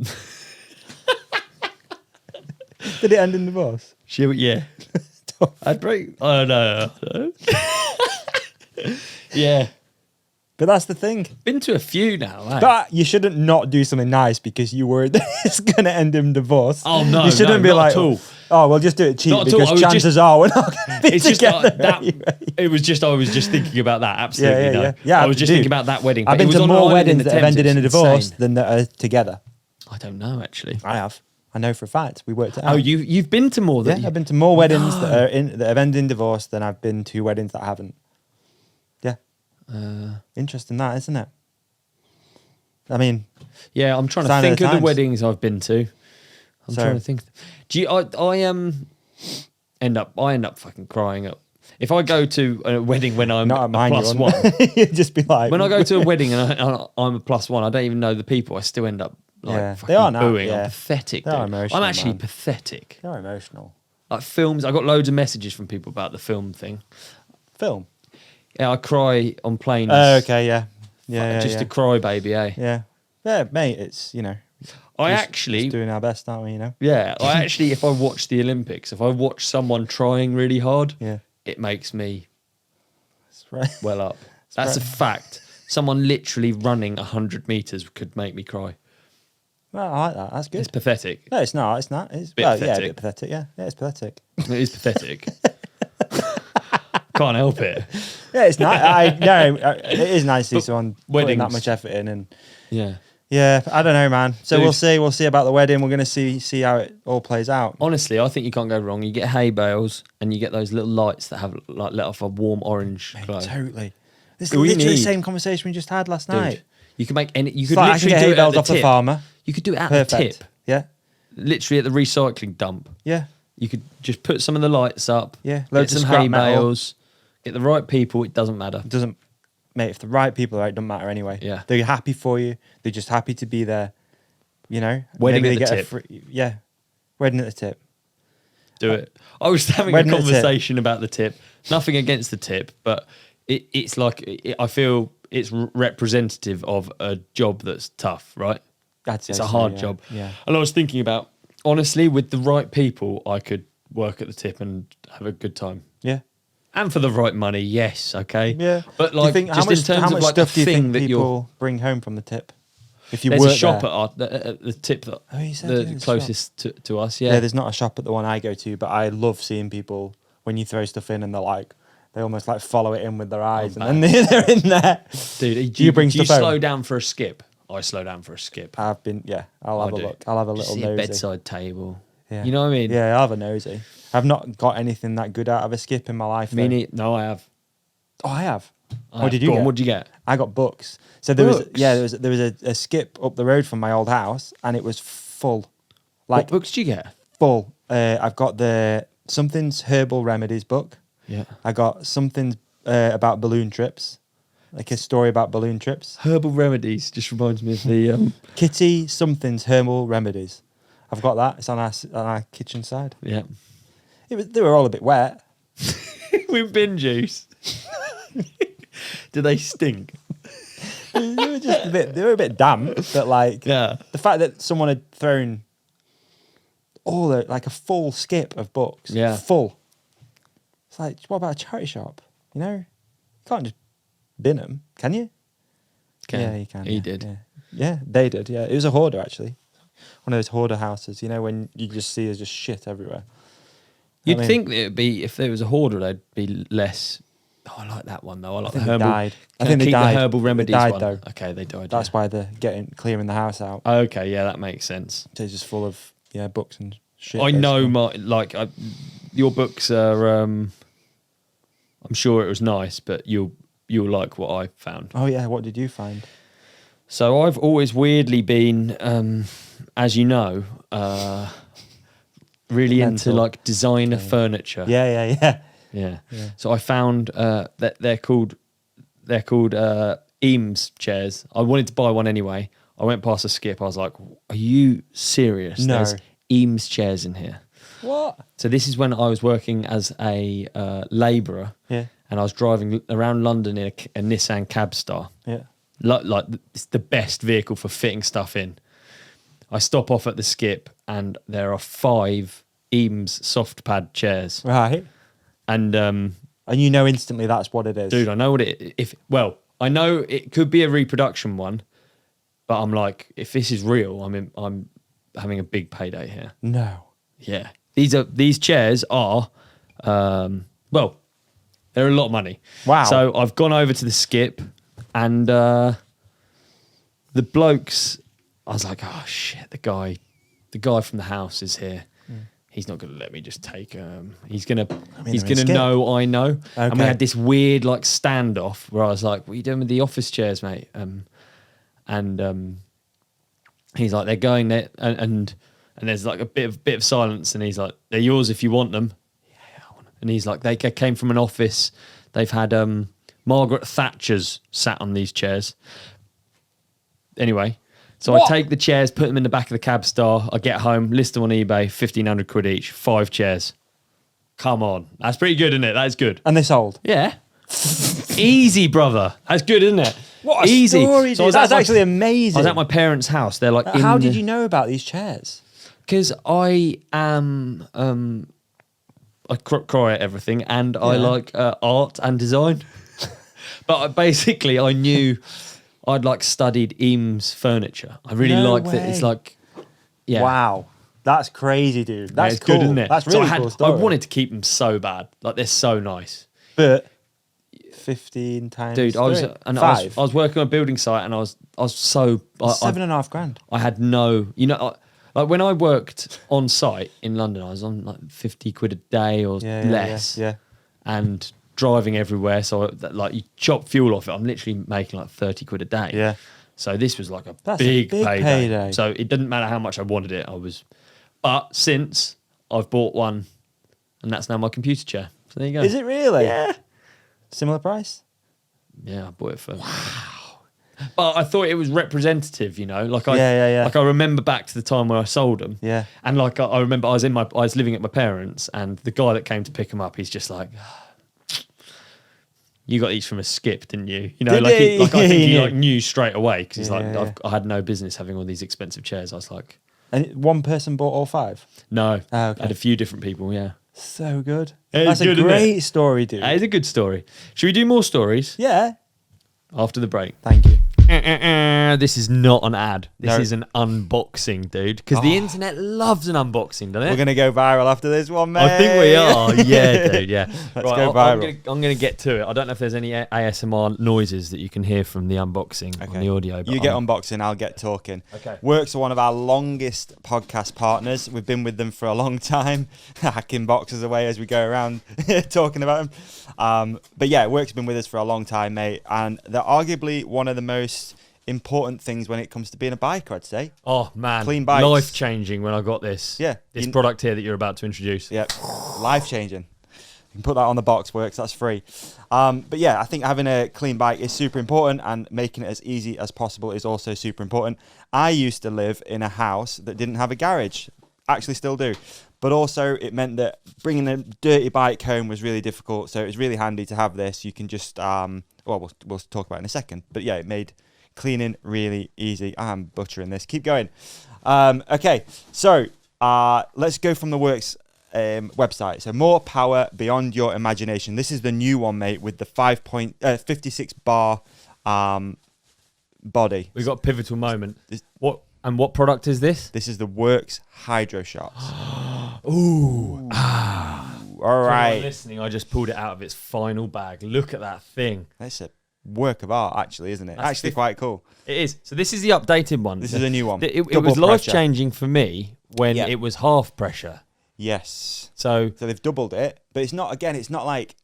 Did it end in divorce? Yeah. I'd break. Oh no. Yeah. But that's the thing. Been to a few now. Eh? But you shouldn't not do something nice because you worried that it's going to end in divorce. Oh no, you shouldn't be like, oh, we'll just do it cheap because chances are we're not going to be together. I was just thinking about that. Absolutely, yeah. I was just thinking about that wedding. I've been to more weddings that have ended in a divorce than that are together. I don't know actually. I have. I know for a fact. We worked it out. Oh, you've been to more? I've been to more weddings that have ended in divorce than I've been to weddings that haven't. Yeah. Interesting that, isn't it? I mean, yeah, I'm trying to think of the weddings I've been to. I'm trying to think. I end up fucking crying up. If I go to a wedding when I'm not a +1, you'd just be like, when I go to a wedding and I'm a +1, I don't even know the people. I still end up fucking they are now, booing. Yeah. I'm pathetic. They are emotional, I'm actually pathetic. They're emotional. Like films, I got loads of messages from people about the film thing. Film. Yeah, I cry on planes. Oh, okay, yeah. Just a cry baby, eh? Yeah. Yeah, mate, it's, just doing our best, aren't we, Yeah, I actually, if I watch the Olympics, if I watch someone trying really hard, it makes me well up. That's a fact. Someone literally running 100 meters could make me cry. Well, I like that. That's good. It's pathetic. No, it's not. It's not. It's pathetic. Yeah, a bit pathetic. Yeah, it's pathetic. It is pathetic. Can't help it. Yeah, it's nice. It is nice to see someone putting that much effort in, and yeah. I don't know, man. So we'll see about the wedding. We're gonna see how it all plays out. Honestly, I think you can't go wrong. You get hay bales, and you get those little lights that have like let off a warm orange glow. Totally. This is literally the same conversation we just had last night. You can make any. You could literally literally do it at the off tip. the farmer. You could do it at the tip. Yeah. Literally at the recycling dump. Yeah. You could just put some of the lights up. Yeah. Loads of hay bales. Get the right people. It doesn't matter. It doesn't, mate. If the right people are, it doesn't matter anyway. Yeah. They're happy for you. They're just happy to be there. Wedding Maybe at the tip. Wedding at the tip. Do it. I was having a conversation about the tip. Nothing against the tip, but it's like I feel it's representative of a job that's tough, right? It's a hard job. Yeah. And I was thinking about, honestly, with the right people, I could work at the tip and have a good time. Yeah. And for the right money, yes, okay. Yeah. But like, in terms of like stuff do you think that people bring home from the tip? If you there's work a shop there. at the tip that the closest to us. Yeah, there's not a shop at the one I go to, but I love seeing people when you throw stuff in and they almost like follow it in with their eyes, and then they're in there. Dude, do you slow down for a skip? I slow down for a skip. I've been, I'll have a look. I'll have a little nosy. A bedside table. Yeah. You know what I mean? Yeah, I'll have a nosy. I've not got anything that good out of a skip in my life. though. No, I have. Oh, I have. What did you get? What did you get? I got books. So there was Books? there was a skip up the road from my old house, and it was full. What books did you get? Full. I've got the Something's Herbal Remedies book. Yeah. I got Something's about balloon trips, like a story about balloon trips. Herbal Remedies just reminds me of the Kitty Something's Herbal Remedies. I've got that. It's on our kitchen side. yeah. They were all a bit wet. With bin juice. Do they stink? They were just a bit damp, but like Yeah. the fact that someone had thrown like a full skip of books. Yeah. Full. It's like, what about a charity shop? You know? You can't just bin them, can you? Yeah, you can. He yeah, did. Yeah. Yeah, they did. Yeah, it was a hoarder actually. One of those hoarder houses, you know, when you just see there's just shit everywhere. You'd think that it'd be, if there was a hoarder, they'd be less. Oh, I like that one though. I like the they herbal. died. I Can think they keep died. the herbal remedies They died, one. though. Okay, they died. That's yeah. why they're clearing the house out. Okay, yeah, that makes sense. So it's just full of books and shit. I know basically. your books are. I'm sure it was nice, but you'll like what I found. Oh yeah, what did you find? So I've always weirdly been, as you know, really into Mental. like designer furniture. Yeah. Yeah. Yeah. So I found that they're called Eames chairs. I wanted to buy one anyway. I went past a skip. I was like, "Are you serious? No. There's Eames chairs in here." What? So this is when I was working as a labourer, Yeah. and I was driving around London in a Nissan Cabstar. Yeah. Like it's the best vehicle for fitting stuff in. I stop off at the skip, and there are 5 Eames soft pad chairs. Right. And And you know instantly that's what it is. dude, I know what I know it could be a reproduction one, but I'm like, if this is real, I'm having a big payday here. No. Yeah, these chairs are, well, they're a lot of money. Wow. So I've gone over to the skip, and the blokes, I was like, oh shit, the guy from the house is here. He's not going to let me just take. He's gonna skip. know I know. And we Okay. had this weird like standoff where I was like, "What are you doing with the office chairs, mate?" And he's like, "They're going there," and there's like a bit of silence, and he's like, "They're yours if you want them." Yeah, I want them. And he's like, "They came from an office. They've had Margaret Thatcher's sat on these chairs." Anyway. So I take the chairs, put them in the back of the Cabstar. I get home, list them on eBay, 1,500 quid each, 5 chairs. Come on. That's pretty good, isn't it? That's good. And they sold. Yeah. Easy, brother. That's good, isn't it? What a Easy. story, So I dude. was at That's my- actually amazing. I was at my parents' house. They're like, How did you know about these chairs? Because I am, I cry at everything, and I like art and design. But basically, I knew I'd like studied Eames furniture. I really No like that. It's way. like, yeah. Wow. That's crazy, dude. That's it's cool. good, isn't it? That's So really cool story. I wanted to keep them so bad. Like, they're so nice. But 15 times Dude, I was 3. and Five. I was working on a building site, and I was so I 7.5 grand. had no, like when I worked on site in London, I was on like 50 quid a day or Yeah, less, Yeah. and driving everywhere. So like you chop fuel off it, I'm literally making like 30 quid a day. Yeah. So this was like a That's a big big payday. So it didn't matter how much I wanted it. But since I've bought one, and that's now my computer chair. So there you go. Is it really? Yeah. Similar price? Yeah, I bought it for. Wow. But I thought it was representative, Like Yeah. Like I remember back to the time where I sold them. Yeah. And like I remember I was living at my parents', and the guy that came to pick them up, he's just like, "You got these from a skip, didn't you?" Did I he? think he Yeah. like knew straight away, because he's like, Yeah. I had no business having all these expensive chairs. I was like, And one person bought all 5? no, Oh, okay. I had a few different people. Yeah, So good. It's That's good, a isn't it? great story, dude. it's a good story. Should we do more stories Yeah. after the break? Thank you. This is not an ad. This No. is an unboxing, dude. Because the internet loves an unboxing, doesn't it? We're going to go viral after this one, mate. I think we are. Yeah, dude. Yeah. Let's go viral. I'm going to get to it. I don't know if there's any ASMR noises that you can hear from the unboxing on the audio. But You get unboxing, I'll get talking. Okay. Works are one of our longest podcast partners. We've been with them for a long time, hacking boxes away as we go around talking about them. But yeah, Works have been with us for a long time, mate. And they're arguably one of the most important things when it comes to being a biker, I'd say. Oh, man. Clean bikes. Life-changing when I got this. Yeah. This product here that you're about to introduce. Yeah. Life-changing. You can put that on the box, Works. That's free. But yeah, I think having a clean bike is super important, and making it as easy as possible is also super important. I used to live in a house that didn't have a garage. Actually still do. But also it meant that bringing a dirty bike home was really difficult. So it was really handy to have this. You can just, we'll talk about it in a second. But yeah, it made cleaning really easy. I'm butchering this. Keep going. Okay, so let's go from the Works website. So more power beyond your imagination. This is the new one, mate, with the 56 bar body. We've got a pivotal moment. What product is this? This is the Works Hydroshot. Ooh. All right. Listening, I just pulled it out of its final bag. Look at that thing. That's a work of art, actually, isn't it? That's actually quite cool. It is. So this is the updated one. This is a new one. It was life-changing for me when Yeah. it was half pressure. Yes. So they've doubled it, but it's not like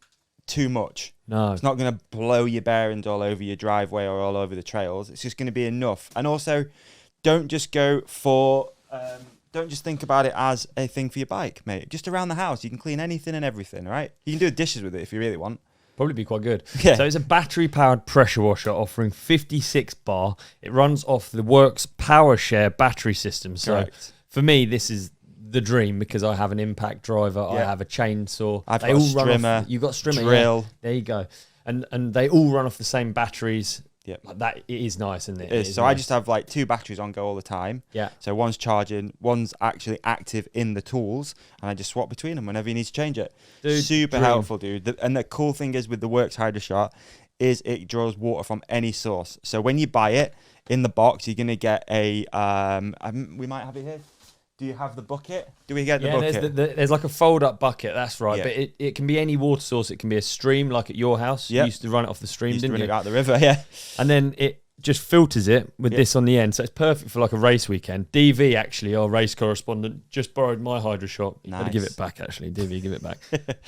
too much. no. It's not going to blow your bearings all over your driveway or all over the trails. It's just going to be enough. And also, don't just go for... don't just think about it as a thing for your bike, mate. Just around the house, you can clean anything and everything, right? You can do the dishes with it if you really want. Probably be quite good. Yeah. So it's a battery-powered pressure washer offering 56 bar. It runs off the Works PowerShare battery system. So Correct. for me, this is the dream because I have an impact driver. I have a chainsaw. I've got a strimmer. You've got a strimmer. Drill. Yeah. There you go. And they all run off the same batteries. Yep. Like that, it is nice, isn't it? It is. So nice. I just have like 2 batteries on go all the time. Yeah. So one's charging, one's actually active in the tools, and I just swap between them whenever you need to change it. Dude, Super dream. helpful, dude. And the cool thing is with the Works Hydroshot is it draws water from any source. So when you buy it in the box, you're gonna get a. We might have it here. Do you have the bucket? Do we get the bucket? There's like a fold-up bucket. That's right. Yeah. But it can be any water source. It can be a stream, like at your house. Yep. You used to run it off the stream, Used to didn't run you? it out the river, yeah. And then it just filters it with this on the end. So it's perfect for like a race weekend. DV, actually, our race correspondent, just borrowed my Hydroshot. You've got to give it back, actually. DV, give it back.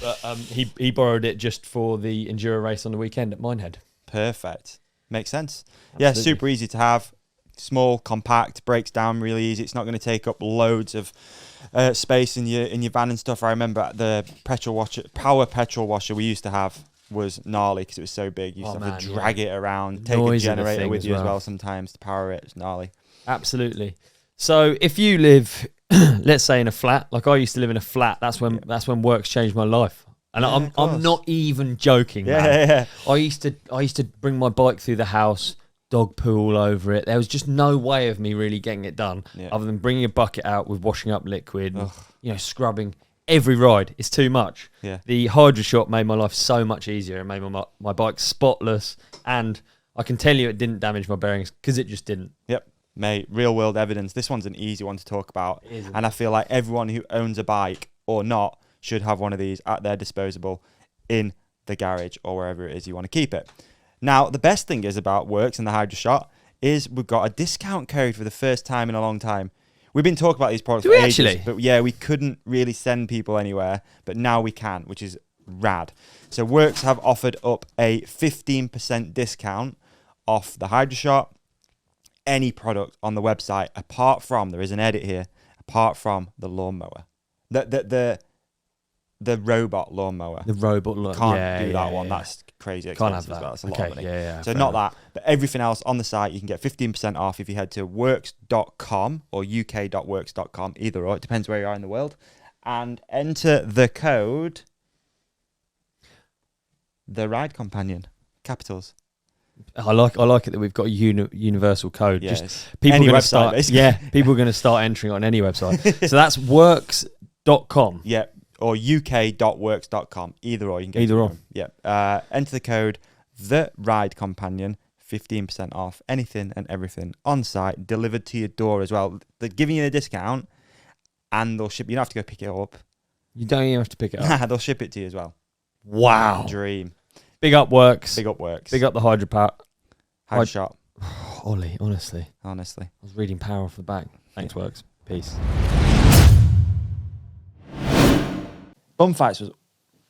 But he borrowed it just for the enduro race on the weekend at Minehead. Perfect. Makes sense. Absolutely. Yeah, super easy to have. Small, compact, breaks down really easy. It's not going to take up loads of space in your van and stuff. I remember the power petrol washer we used to have was gnarly because it was so big. You used to have to drag it around, take a generator with you as well sometimes to power it. It's gnarly. Absolutely. So if you live, let's say in a flat, like I used to live in a flat, that's when Works changed my life. And I'm not even joking, man. Yeah. I used to bring my bike through the house, dog poo all over it. There was just no way of me really getting it done other than bringing a bucket out with washing up liquid, and, scrubbing every ride. It's too much. Yeah. The Hydroshot made my life so much easier. It made my bike spotless, and I can tell you it didn't damage my bearings because it just didn't. Yep. Mate, real world evidence. This one's an easy one to talk about. And I feel like everyone who owns a bike or not should have one of these at their disposal in the garage or wherever it is you want to keep it. Now, the best thing is about Works and the Hydroshot is we've got a discount code for the first time in a long time. We've been talking about these products for ages, actually? but yeah, we couldn't really send people anywhere, but now we can, which is rad. So Works have offered up a 15% discount off the Hydroshot, any product on the website, apart from, there is an edit here, apart from the lawnmower. The robot lawnmower. The robot lawnmower. Can't do that one. That's crazy expensive. Can't have that. As well. That's a lot of money. Yeah, so not that, but everything else on the site, you can get 15% off if you head to works.com or uk.works.com, either or. It depends where you are in the world. And enter the code, the Ride Companion, capitals. I like it that we've got a universal code. Yes. Just people Any are going website, to start. basically. Yeah, people are going to start entering on any website. So that's works.com. Yeah, or uk.works.com, either or. You can get either or. Yeah. Enter the code, the Ride Companion, 15% off anything and everything on site, delivered to your door as well. They're giving you a discount and they'll ship. You don't have to go pick it up. You don't even have to pick it up. They'll ship it to you as well. Wow. Dream. Big up Works. Big up Works. Big up the Hydroshot. Ollie, honestly. I was reading Power off the back. Thanks, Works. Peace. Bum fights was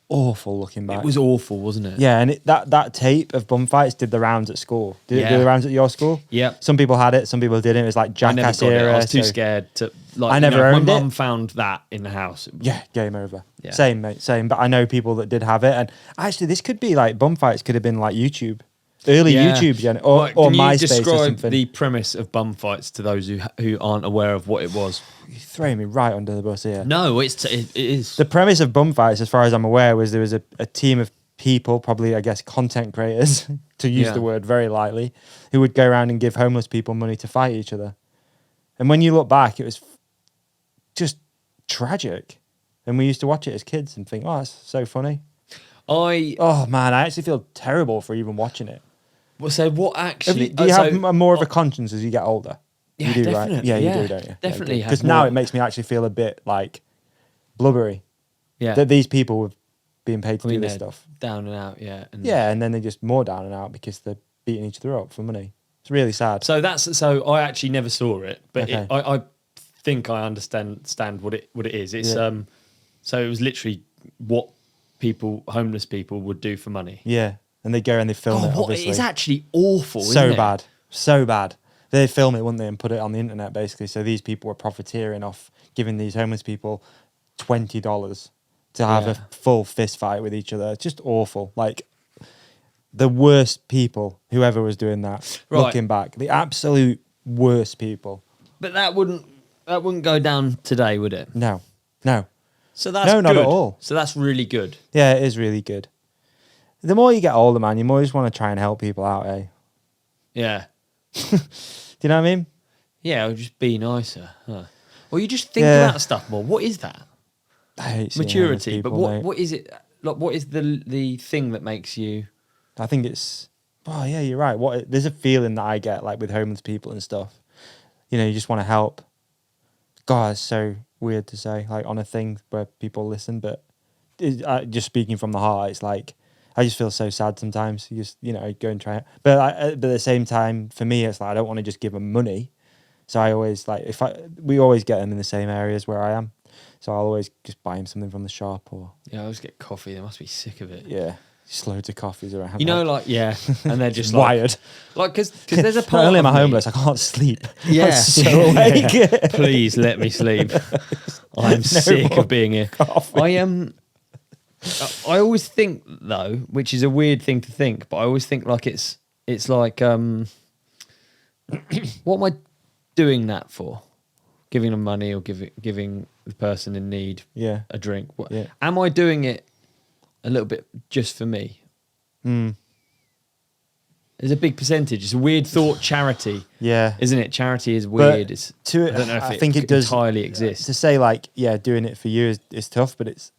awful looking back. It was awful, wasn't it? Yeah, and that tape of bum fights did the rounds at school. Did it do the rounds at your school? Yeah. Some people had it, some people didn't. It was like Jackass era. I was too scared to. Like, I never owned it. My mum found that in the house. Yeah, game over. Yeah. Same, mate, same. But I know people that did have it. And actually, this could be like bum fights could have been like YouTube. Early YouTube, or MySpace describe or something. The premise of bum fights to those who aren't aware of what it was? You're throwing me right under the bus here. No, it is. The premise of bum fights, as far as I'm aware, was there was a team of people, probably, I guess, content creators, to use the word very lightly, who would go around and give homeless people money to fight each other. And when you look back, it was just tragic. And we used to watch it as kids and think, oh, that's so funny. Oh, man, I actually feel terrible for even watching it. Well, so what actually... Do you have more of a conscience as you get older? Yeah, you do, definitely. right? Yeah, you do, don't you? Definitely. Because now it makes me actually feel a bit like blubbery. Yeah. That these people were being paid to do this stuff. Down and out, yeah. And then they're just more down and out because they're beating each other up for money. It's really sad. So I actually never saw it, but I think I understand what it is. It's so it was literally what homeless people would do for money. Yeah. And they go and they film it, obviously. It's actually awful, so bad. So bad. They film it, wouldn't they, and put it on the internet, basically. So these people were profiteering off giving these homeless people $20 to have a full fist fight with each other. It's just awful. Like, the worst people, whoever was doing that, looking back. The absolute worst people. But that wouldn't go down today, would it? No. So that's not at all. So that's really good. Yeah, it is really good. The more you get older, man, you more just want to try and help people out, eh? Yeah. Do you know what I mean? Yeah, or just be nicer. Huh. Or you just think about stuff more. What is that? I hate maturity. People, but what is it? Like, what is the thing that makes you? I think it's. Oh yeah, you're right. There's a feeling that I get like with homeless people and stuff. You know, you just want to help. God, it's so weird to say, like on a thing where people listen, but just speaking from the heart, it's like. I just feel so sad sometimes. You just, go and try it. But at the same time, for me, it's like I don't want to just give them money. So I always we always get them in the same areas where I am. So I'll always just buy them something from the shop or. Yeah, I always get coffee. They must be sick of it. Yeah, just loads of coffees around. And they're just wired. Like, because there's a part. Not only am I of me- homeless, I can't sleep. Yeah, I'm so awake. Please let me sleep. I'm sick of being here. Coffee. I always think though, which is a weird thing to think, but I always think like it's like what am I doing that for? Giving them money or giving the person in need a drink? Am I doing it a little bit just for me? There's a big percentage. It's a weird thought. Charity, isn't it? Charity is weird. I don't know if it does entirely exist. To say like doing it for you is tough, but it's.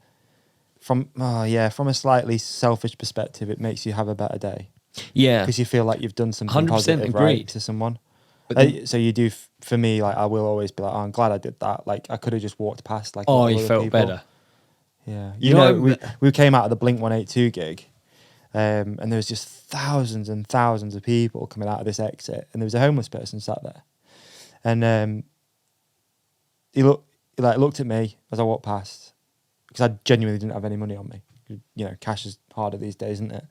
From a slightly selfish perspective, it makes you have a better day. Yeah, because you feel like you've done something positive, right, to someone. So you do. For me, like I will always be like, oh, I'm glad I did that. Like I could have just walked past. Like you felt people. better. Yeah, we came out of the Blink 182 gig, and there was just thousands and thousands of people coming out of this exit, and there was a homeless person sat there, and he looked at me as I walked past. Because I genuinely didn't have any money on me. Cash is harder these days, isn't it?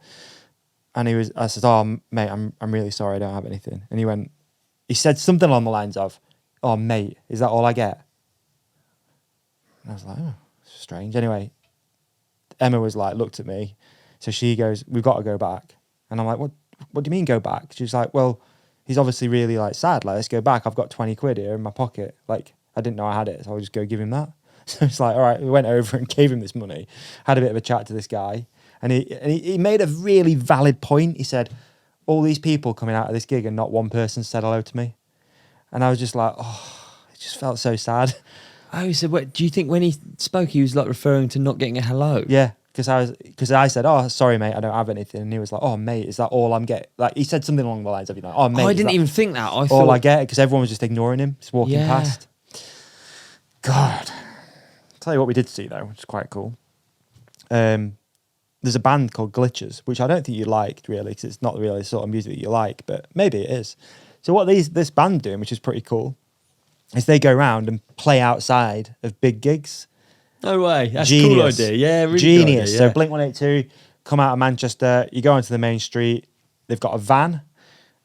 And I said, oh, mate, I'm really sorry I don't have anything. And he said something along the lines of, oh, mate, is that all I get? And I was like, oh, strange. Anyway, Emma was like, looked at me. So she goes, we've got to go back. And I'm like, what do you mean go back? She's like, well, he's obviously really like sad. Like, let's go back. I've got 20 quid here in my pocket. Like, I didn't know I had it. So I'll just go give him that. So it's like, all right, we went over and gave him this money, had a bit of a chat to this guy, and he made a really valid point. He said, all these people coming out of this gig and not one person said hello to me. And I was just like, oh, it just felt so sad. Oh, so what, do you think when he spoke, he was like referring to not getting a hello? Yeah, because I said, "Oh, sorry, mate, I don't have anything," and he was like, "Oh, mate, is that all I'm getting?" Like he said something along the lines of, like, "Oh, mate, I didn't even think that. I all thought I get," because everyone was just ignoring him, just walking past. God, I'll tell you what we did see though, which is quite cool. There's a band called Glitches, which I don't think you liked really, because it's not really the sort of music that you like, but maybe it is. So what this band doing, which is pretty cool, is they go around and play outside of big gigs. No way. That's a cool idea. Yeah, really Genius. Cool idea, yeah. So Blink-182 come out of Manchester, you go onto the main street, they've got a van,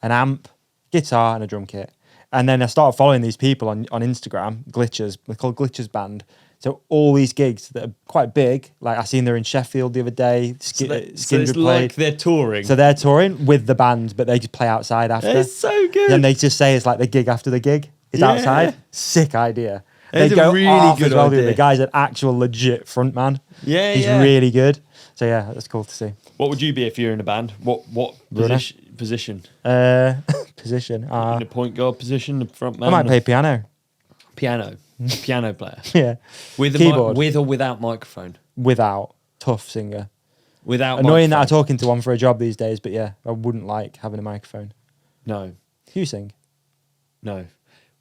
an amp, guitar and a drum kit. And then I started following these people on Instagram, Glitches, they're called Glitches Band. So all these gigs that are quite big, like I seen they're in Sheffield the other day, so it's like they're touring. So they're touring with the band, but they just play outside after. It's so good. Then they just say it's like the gig after the gig. It's outside. Sick idea. It's they go a really off good as well, idea. dude. The guy's an actual legit front man. Yeah, He's really good. So yeah, that's cool to see. What would you be if you're in a band? What position? Position. In a point guard position, the front man. I might play piano. Piano. Piano player. Yeah. With Keyboard. with or without microphone. Without. Tough singer. Without. Annoying microphone. that I'm talking to one for a job these days, but yeah, I wouldn't like having a microphone. No. You sing. No.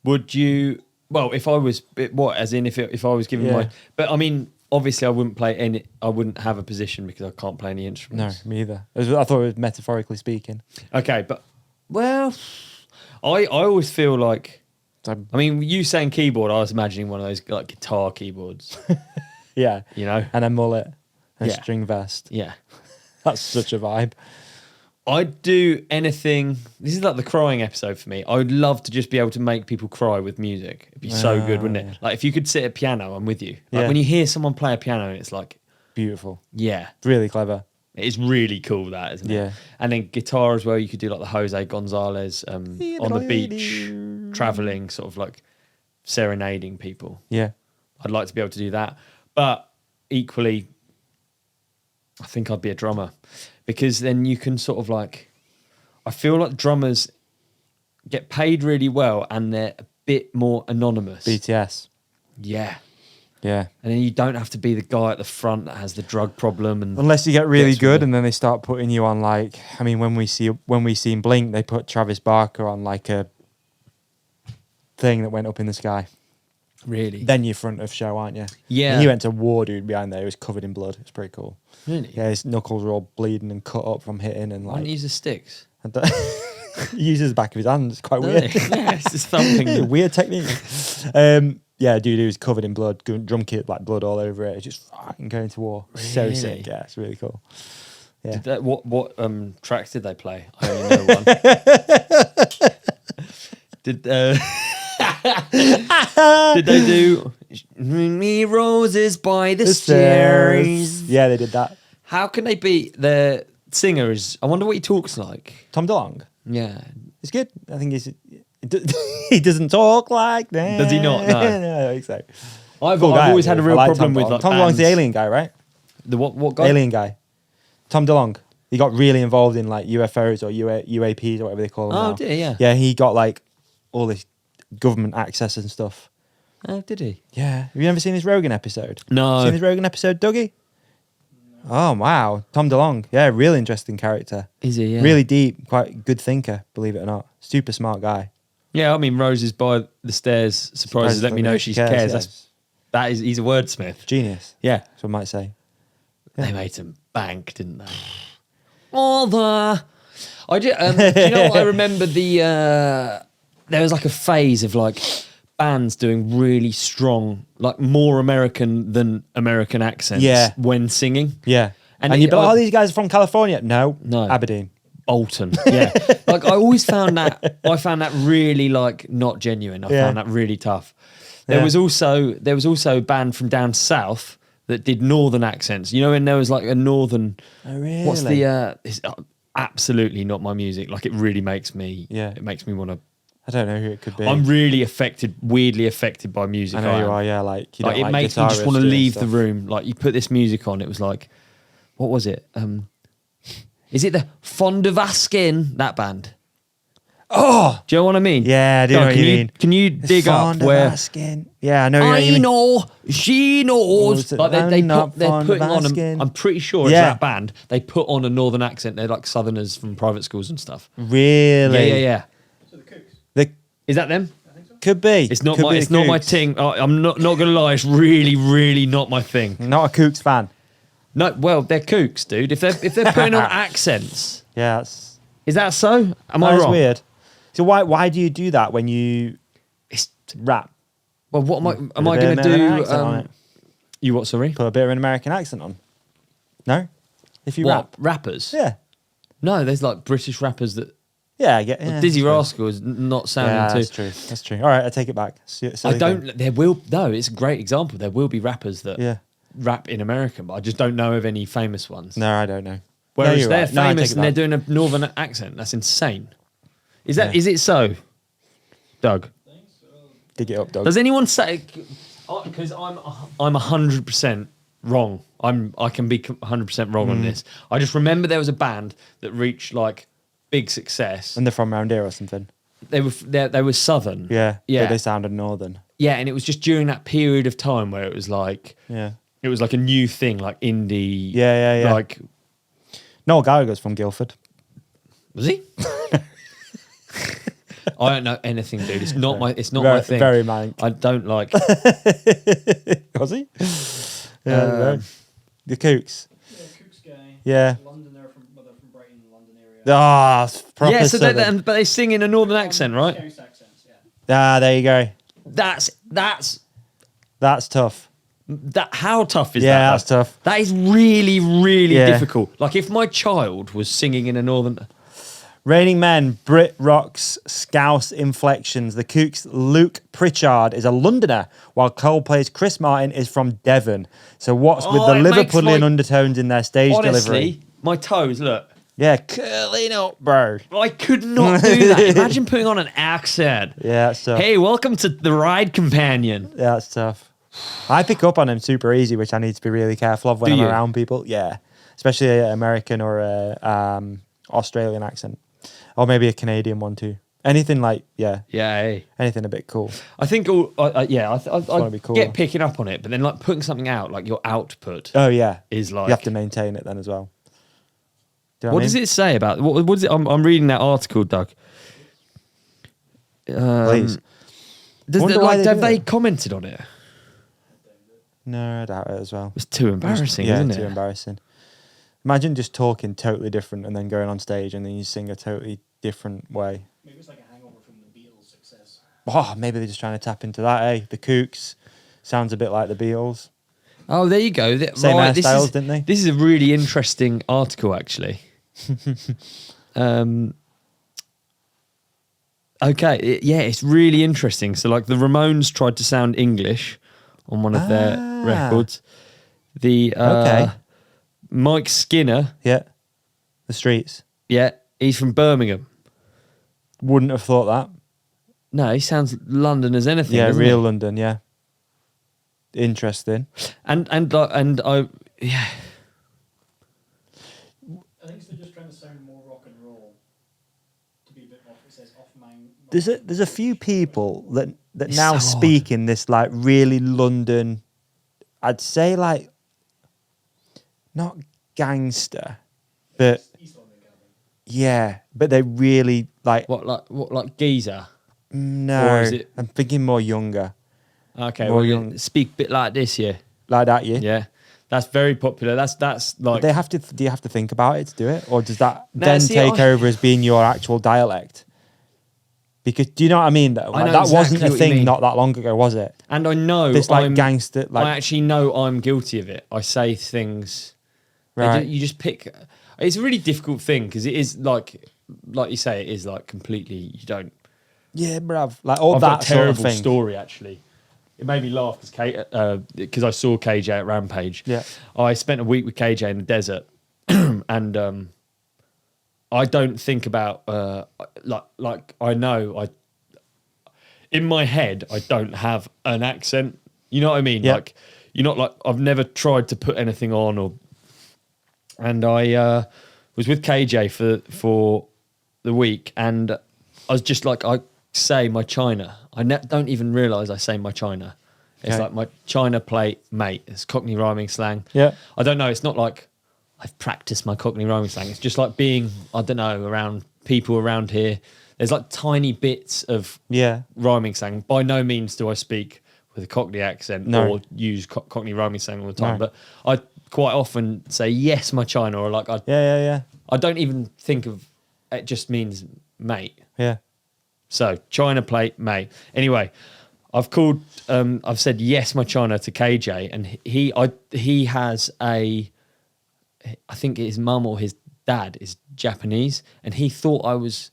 Would you? Well, if I was, what? As in, if I was given my, but I mean, obviously, I wouldn't play any. I wouldn't have a position because I can't play any No, instruments. me either. I thought it was metaphorically speaking. Okay, but well, I always feel like. I mean, you saying keyboard, I was imagining one of those like guitar keyboards. Yeah. You know, And a mullet, and Yeah. a string vest. yeah. That's such a vibe. I'd do anything. This is like the crying episode for me. I would love to just be able to make people cry with music. It'd be so good, wouldn't it? Like if you could sit at a piano, I'm with you. Like when you hear someone play a piano, it's like, Beautiful. yeah, Really clever. it's really cool that, isn't it? Yeah. And then guitar as well. You could do like the Jose Gonzalez on the beach, traveling, sort of like serenading people. Yeah. I'd like to be able to do that, but equally, I think I'd be a drummer. Because then you can sort of like, I feel like drummers get paid really well and they're a bit more anonymous. BTS. Yeah. Yeah. And then you don't have to be the guy at the front that has the drug problem. And Unless you get really gets good rid of- and then they start putting you on like, I mean, when we seen Blink, they put Travis Barker on like a thing that went up in the sky. Really? Then you're front of show, aren't you? Yeah. And he went to war, dude, behind there. He was covered in blood. It's pretty cool. Really? Yeah, his knuckles were all bleeding and cut up from hitting and Why like. don't you use the sticks? He uses the back of his hand. It's quite Don't weird. they? Yeah, it's just thumping. Weird technique. Yeah, dude, he was covered in blood, drum kit, like blood all over it. Just fucking going to war. So Really? sick. Yeah, it's really cool. Yeah. Did that, what tracks did they play? I only know one. Did did they do me roses by the stairs? Yeah, they did that. How can they be the singers? I wonder what he talks like. Tom DeLonge. Yeah. It's good. I think he doesn't talk like that. Does he not? No. No, I think so. I've Cool guy, always had a actually. real I like problem Tom with DeLonge. like Tom DeLonge's the bands. alien guy, right? The what guy? Alien guy. Tom DeLonge. He got really involved in like UFOs or UAPs or whatever they call them. Oh, now. dear, yeah. Yeah, he got like all this government access and stuff. Oh, did he? Yeah. Have you ever seen his Rogan episode? No. Seen his Rogan episode, Dougie? Oh, wow. Tom DeLonge. Yeah, really interesting character. Is he? Yeah. Really deep, quite good thinker, believe it or not. Super smart guy. Yeah, I mean, roses by the stairs surprises. Let me know she cares. Yeah. He's a wordsmith. Genius. Yeah. That's what I might say. They made some bank, didn't they? All the. Do you know what I remember? There was like a phase of like bands doing really strong, like more American than American accents when singing. Yeah. And And you'd be like, oh, these guys are from California. No. Aberdeen. Bolton. Yeah. Like I always found that, really like not genuine. I found that really tough. There was also a band from down south that did northern accents. You know, and there was like a northern. Oh, really? What's the? It's absolutely not my music. Like it really makes me. Yeah. It makes me want to. I don't know who it could be. I'm really weirdly affected by music. I know you am. are, yeah. Like, you Like, don't it like makes me just guitarists want to doing leave the stuff. room. Like you put this music on, it was like, what was it? Is it the Fond of Askin? That band? Oh, Do you know what I mean? yeah, I do know what you mean. Can you dig up Fond of where asking. Yeah, I know what you I mean. know she knows? Like I'm not they're fond putting of on. asking. I'm pretty sure it's Yeah. that band. They put on a northern accent. They're like Southerners from private schools and stuff. Really? Yeah. So the Kooks. The, Is that them? I think so. could be. It's not Could my. be It's the not my Kooks. thing. I'm not gonna lie. It's really not my thing. Not a Kooks fan. No, well, they're kooks, dude. If they're putting on accents, Yeah, that's is that so? Am I that's wrong? weird. So why do you do that when you It's, rap? well, what am I? Am I Put a going bit to of an do? accent on it. You what? Sorry. Put a bit of an American accent on. No, if you What rap. rappers? Yeah, No, there's like British rappers that. yeah, I get. Yeah, Dizzy that's Rascal is not true. sounding Yeah, too. that's true. That's true. All right, I take it back. Silly I thing. don't. There will. No, it's a great example. There will be rappers that Yeah. rap in American, but I just don't know of any famous ones. No, I don't know. Whereas you're they're right. No, I famous take it and they're back. doing a northern accent. That's insane. Is that? Yeah. Is it so, Doug? Dig it up, dog. Does anyone say? Because I'm 100% wrong. I can be 100% wrong Mm. on this. I just remember there was a band that reached like big success. And they're from around here or something. They were southern. Yeah, Yeah. But they sounded northern. Yeah, and it was just during that period of time where it was like Yeah. it was like a new thing, like indie. Yeah. Like, Noel Gallagher's from Guildford. was he? I don't know anything, dude. It's not my. It's not Very- my thing. very mank. I don't like. Was he? Yeah, no. The Kooks. Yeah, Kooks guy. Yeah. London, they're from Brighton, London area. Ah, proper Yeah, so southern. but they sing in a northern accent, right? Scouse accents, yeah. Ah, there you go. That's That's tough. that. How tough is Yeah, that? that's tough. That is really Yeah. difficult. Like if my child was singing in a northern. Raining Men, Brit Rock's Scouse inflections. The Kooks' Luke Pritchard is a Londoner, while Coldplay's Chris Martin is from Devon. So what's with the it makes Liverpudlian my- undertones in their stage Honestly, delivery? my toes. Look, Yeah, curling up, bro. I could not do that. Imagine putting on an accent. Yeah, that's tough. Hey, welcome to the ride companion. Yeah, that's tough. I pick up on him super easy, which I need to be really careful of when Do I'm you? around people. Yeah, especially an American or a Australian accent, or maybe a Canadian one too. Anything like Yeah, hey. anything a bit cool. I think all. I wanna be cool. get picking up on it, but then like putting something out, like your output, Oh yeah, is like. you have to maintain it then as well. Do you know What I does mean? it say about what is it? I'm reading that article, Doug. Please. Wonder why Like, they have do they it. commented on it? No, I doubt it as well. It's too embarrassing, Yeah, isn't too it? embarrassing. Imagine just talking totally different and then going on stage and then you sing a totally different way. Maybe it's like a hangover from the Beatles' success. Oh, maybe they're just trying to tap into that, eh? The Kooks sounds a bit like the Beatles. Oh, there you go. Same this hairstyles, is, didn't they? This is a really interesting article, actually. Okay, yeah, it's really interesting. So, like, the Ramones tried to sound English on one of their records. The Okay. Mike Skinner, Yeah. The Streets. yeah, he's from Birmingham. Wouldn't have thought that. No, he sounds London as anything. Yeah, doesn't real he? London, yeah. Interesting. And I yeah. I think they're just trying to sound more rock and roll. To be a bit off, it says off mine. There's a few people that It's now so speak in this like really London, I'd say like not gangster, but East London kind of thing. yeah, but they really like What like geezer? no. Or is it- I'm thinking more younger, Okay, More well, young. you speak a bit like this, yeah. like that. Yeah. Yeah, that's very popular. That's But like they have to. Do you have to think about it to do it, or does that No, then see, take I- over as being your actual dialect? Because do you know what I mean? Though I know that wasn't exactly a what you thing mean. not that long ago, was it? and I know This like I'm, gangster, like I actually know I'm guilty of it. I say things. right. You just pick. It's a really difficult thing because it is like you say, it is like completely. You don't. Yeah, bruv. Like all I've that got a sort of terrible thing. story actually. It made me laugh because I saw KJ at Rampage. Yeah. I spent a week with KJ in the desert, and I don't think about like I know I in my head I don't have an accent. You know what I mean? Yeah. Like you're not like I've never tried to put anything on and I was with KJ for the week and I was just like, I say my china. I don't even realise I say my china. It's Okay. like my china plate, mate. It's Cockney rhyming slang. Yeah. I don't know. It's not like I've practiced my Cockney rhyming slang. It's just like being, I don't know, around people around here. There's like tiny bits of Yeah. rhyming slang. By no means do I speak with a Cockney accent No. or use Cockney rhyming slang all the time. No. But I quite often say, yes, my china, or like, Yeah. I don't even think of it, just means mate. Yeah. So china plate, mate. Anyway, I've said yes, my china to KJ, and he has I think his mum or his dad is Japanese, and he thought I was,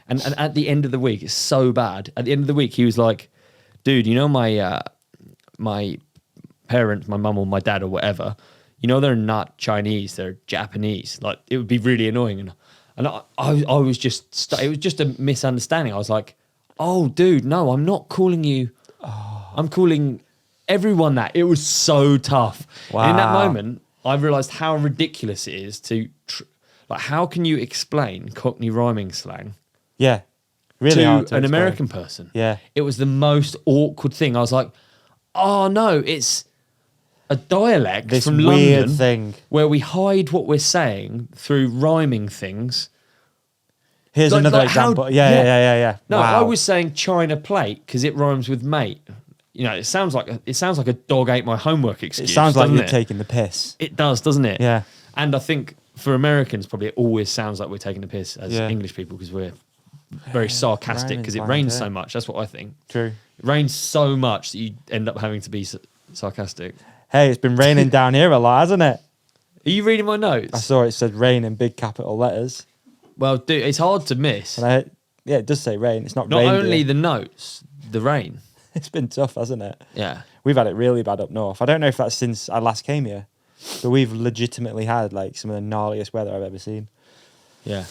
and at the end of the week, it's so bad. At the end of the week, he was like, dude, you know my parents, my mum or my dad or whatever, you know they're not Chinese, they're Japanese. Like it would be really annoying, and I was just it was just a misunderstanding. I was like, oh, dude, no, I'm not calling you. I'm calling everyone that. It was so tough. Wow. And in that moment, I realised how ridiculous it is to, like, how can you explain Cockney rhyming slang Yeah. Really hard to to an explain. American person? Yeah. It was the most awkward thing. I was like, oh no, it's a dialect This from weird London thing. where we hide what we're saying through rhyming things. Here's Like- another like how- example. Yeah. No, Wow. I was saying china plate because it rhymes with mate. You know, it sounds like a dog ate my homework excuse. It sounds like doesn't you're it? taking the piss. It does, doesn't it? Yeah. And I think for Americans, probably it always sounds like we're taking the piss as Yeah. English people because we're very sarcastic Rhyming because it slang, rains yeah. so much. That's what I think. True. It rains so much that you end up having to be sarcastic. Hey, it's been raining down here a lot, hasn't it? Are you reading my I notes? saw it said rain in big capital letters. Well, dude, it's hard to miss. And it does say rain. It's not Not reindeer. only the notes, the rain. It's been tough, hasn't it? Yeah. We've had it really bad up north. I don't know if that's since I last came here, but we've legitimately had like some of the gnarliest weather I've ever seen. Yeah.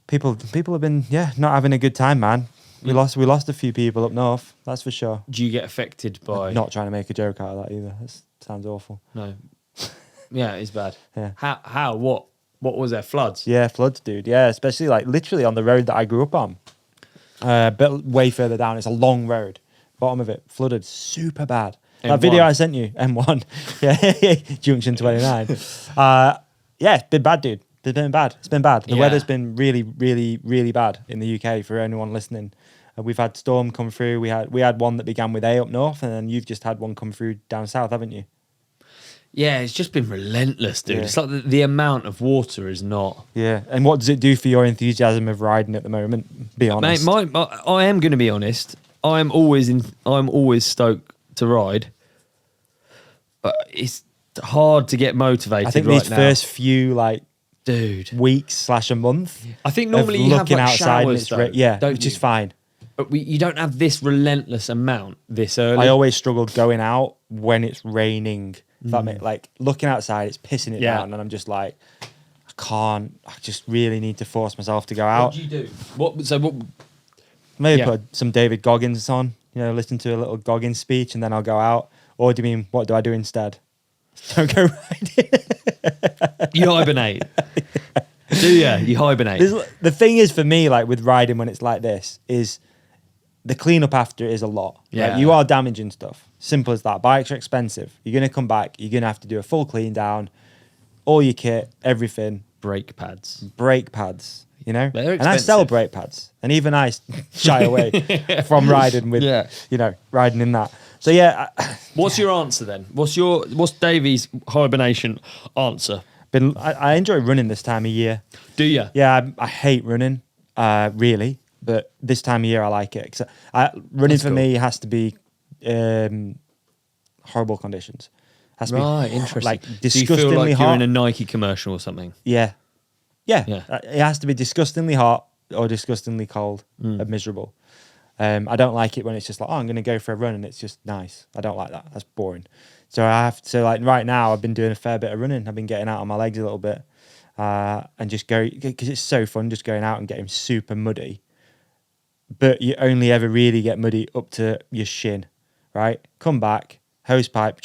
People have been not having a good time, man. We lost a few people up north, that's for sure. Do you get affected by... Not trying to make a joke out of that either. That sounds awful. No. Yeah, it's bad. Yeah. How? What was there? Floods? Yeah, floods, dude. Yeah, especially like literally on the road that I grew up on. But way further down, it's a long road. Bottom of it flooded super bad. That M1. video I sent you, M1, yeah, Junction 29. Yeah, it's been bad, dude. It's been bad. It's been bad. The Yeah. weather's been really, really, really bad in the UK for anyone listening. We've had storm come through. We had one that began with A up north, and then you've just had one come through down south, haven't you? Yeah, it's just been relentless, dude. Yeah. It's like the amount of water is not... Yeah. And what does it do for your enthusiasm of riding at the moment? Be honest. Mate, I am going to be honest. I'm always stoked to ride, but it's hard to get motivated. I think right these now. first few like dude, weeks / a month. I think of normally you have looking like outside and showers, it's though, yeah, don't which you? is fine. But you don't have this relentless amount this early. I always struggled going out when it's raining. Like looking outside, it's pissing it Yeah. down, and I'm just like, I just really need to force myself to go out. What do you do? What? Maybe Yeah. put some David Goggins on, listen to a little Goggins speech, and then I'll go out. Or do you mean, what do I do instead? Don't go riding. You hibernate. Do you? You hibernate. The thing is for me, like with riding when it's like this, is the cleanup after is a lot. Like, Yeah. you are damaging stuff. Simple as that. Bikes are expensive. You're going to come back. You're going to have to do a full clean down. All your kit, everything. Brake pads. Brake pads, They're And I sell expensive. brake pads. And even I shy away from riding with, Yeah. riding in that. So yeah, What's your answer then? What's Davey's hibernation answer? I enjoy running this time of year. Do you? Yeah, I hate running, really. But this time of year, I like it. 'Cause running That's for cool. me has to be horrible conditions. Has to Right, be interesting. like Do you disgustingly feel like hot. you're in a Nike commercial or something? Yeah. Yeah. It has to be disgustingly hot or disgustingly cold and miserable. I don't like it when it's just like, I'm going to go for a run and it's just nice. I don't like that. That's boring. So like right now, I've been doing a fair bit of running. I've been getting out on my legs a little bit and just go, because it's so fun just going out and getting super muddy. But you only ever really get muddy up to your shin, right? Come back, hose pipe,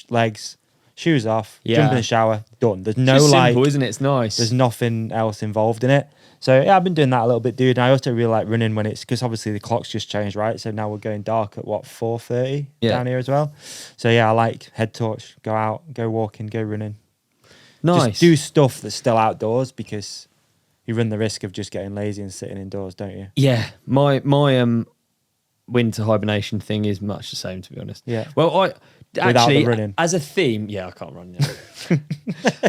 legs, shoes off, Yeah. jump in the shower, done. There's no It's just like, simple, isn't it? It's nice. there's nothing else involved in it. So yeah, I've been doing that a little bit, dude. And I also really like running when it's, because obviously the clock's just changed, right? So now we're going dark at what, 4:30 down here as well. So yeah, I like head torch, go out, go walking, go running. Nice. Just do stuff that's still outdoors, because you run the risk of just getting lazy and sitting indoors, don't you? Yeah, my winter hibernation thing is much the same, to be honest. Yeah. Well, I Without actually the running. as a theme, I can't run now.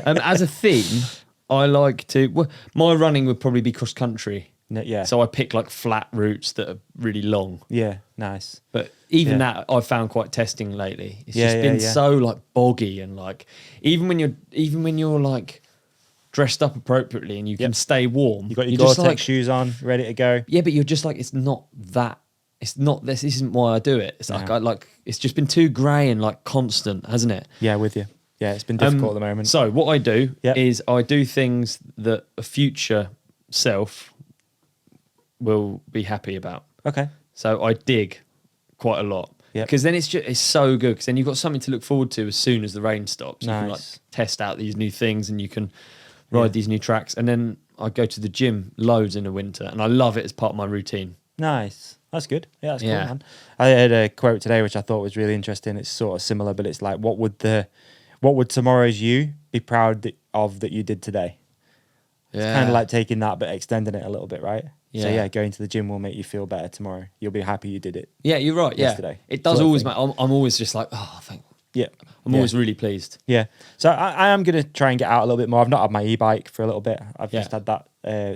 As a theme, I like to. Well, my running would probably be cross country. Yeah. So I pick like flat routes that are really long. Yeah, nice. But even that I've found quite testing lately. It's just been so like boggy, and like even when you're like dressed up appropriately and you can stay warm. You got your you're GORE-TEX just like, shoes on, ready to go. Yeah, but you're just like, it's not that. It's not this. This isn't why I do it. It's like it's just been too grey and like constant, hasn't it? Yeah, with you. Yeah, it's been difficult at the moment. So what I do is I do things that a future self will be happy about. Okay. So I dig quite a lot. Because then it's so good, because then you've got something to look forward to as soon as the rain stops. Nice. You can like test out these new things, and you can ride these new tracks. And then I go to the gym loads in the winter, and I love it as part of my routine. Nice. That's good. Yeah, that's cool, man. I had a quote today which I thought was really interesting. It's sort of similar, but it's like, what would tomorrow's you be proud of that you did today? Yeah. It's kind of like taking that but extending it a little bit, right? Yeah. So yeah, going to the gym will make you feel better tomorrow. You'll be happy you did it. Yeah, you're right. Yesterday. It does sort of always thing. matter. I'm always just like, oh, thank. Yeah. I'm always really pleased. Yeah. So I am going to try and get out a little bit more. I've not had my e-bike for a little bit. I've just had that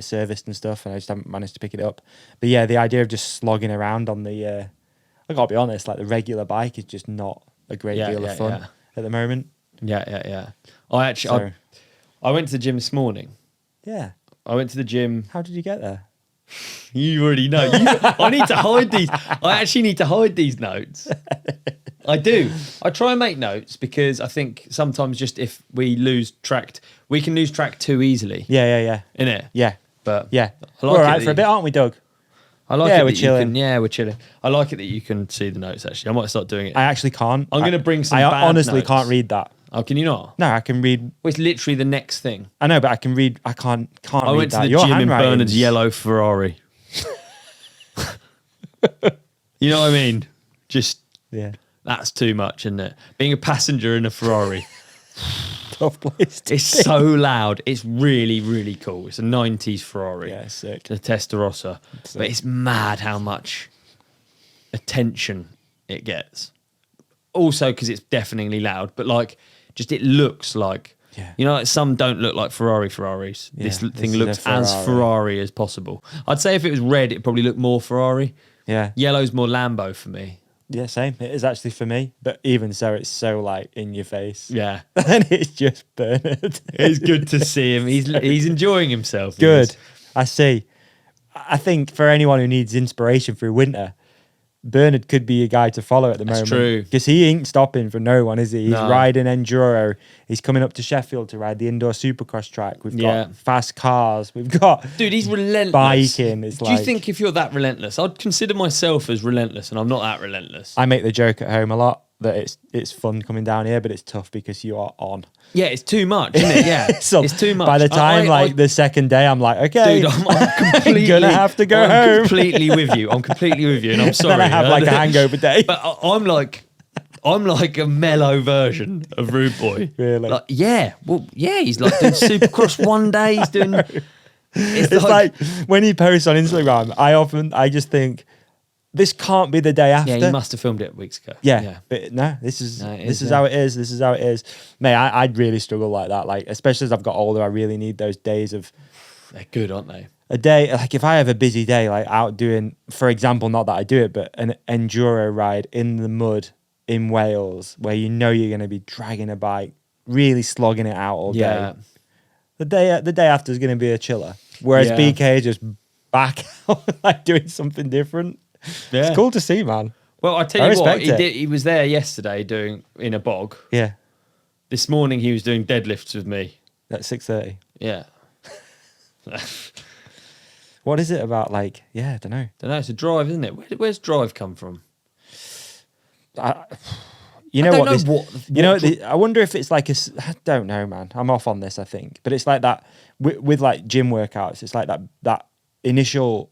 serviced and stuff, and I just haven't managed to pick it up. But yeah, the idea of just slogging around on the, I got to be honest, like the regular bike is just not a great deal of fun at the moment. Yeah. I went to the gym this morning. Yeah. I went to the gym. How did you get there? You already know. I need to hide these. I actually need to hide these notes. I do. I try and make notes because I think sometimes just if we lose track, we can lose track too easily. Yeah. Innit? Yeah. But yeah. I like we're all right for a bit, aren't we, Doug? I like yeah, it we're that chilling. we're chilling. I like it that you can see the notes, actually. I might start doing it. I actually can't. I'm going to bring some I bad honestly notes. can't read that. Oh, can you not? No, I can read. Well, it's literally the next thing. I know, but I can read. I can't I read went to that. the Your gym in handwriting's- Bernard's yellow Ferrari. You know what I mean? Just, Yeah. that's too much, isn't it? Being a passenger in a Ferrari. Tough place to It's be. so loud. It's really, really cool. It's a 90s Ferrari. Yeah, sick. The Testarossa. But it's mad how much attention it gets. Also, because it's deafeningly loud, but like, just it looks like, you know, like some don't look like Ferraris. Yeah, This this thing is looks a as Ferrari. Ferrari as possible. I'd say if it was red, it'd probably look more Ferrari. Yeah. Yellow's more Lambo for me. Yeah, same. It is actually for me, but even so, it's so like in your face. Yeah. And it's just Bernard. It's good to see him. He's enjoying himself. Good. I see. I think for anyone who needs inspiration through winter, Bernard could be a guy to follow at the moment. true. Because he ain't stopping for no one, is he? He's No. riding enduro. He's coming up to Sheffield to ride the indoor supercross track. We've got fast cars. We've got Dude, he's relentless. biking. It's Do like, you think if you're that relentless? I'd consider myself as relentless, and I'm not that relentless. I make the joke at home a lot that it's fun coming down here, but it's tough because you are on. Yeah, it's too much, isn't it? Yeah, So it's too much. By the time the second day, I'm like, okay, dude, I'm completely gonna have to go I'm home. completely with you. I'm completely with you, and I'm sorry. Then I have like a hangover day. But I'm like a mellow version of Rude Boy. Really? Like, yeah. Well, yeah. He's like doing Supercross one day. He's doing. It's like when he posts on Instagram, I just think this can't be the day after. Yeah, he must have filmed it weeks ago. Yeah. But no, this is No, it this is, is how it is. This is how it is. Mate, I'd really struggle like that. Like, especially as I've got older, I really need those days of They're good, aren't they? a day. Like if I have a busy day, like out doing, for example, not that I do it, but an enduro ride in the mud in Wales, where you know you're going to be dragging a bike, really slogging it out all Yeah. day. The day after is going to be a chiller. Whereas Yeah. BK is just back out, like doing something different. Yeah. It's cool to see, man. Well, I tell I you what, respect it. he was there yesterday doing in a bog. Yeah, This morning he was doing deadlifts with me. at 6:30. Yeah. What is it about? Like, yeah, I don't know. Don't know. It's a drive, isn't it? Where's drive come from? You know I what? don't know what I wonder if it's like I don't know, man. I'm off on this, I think, but it's like that with like gym workouts. It's like that initial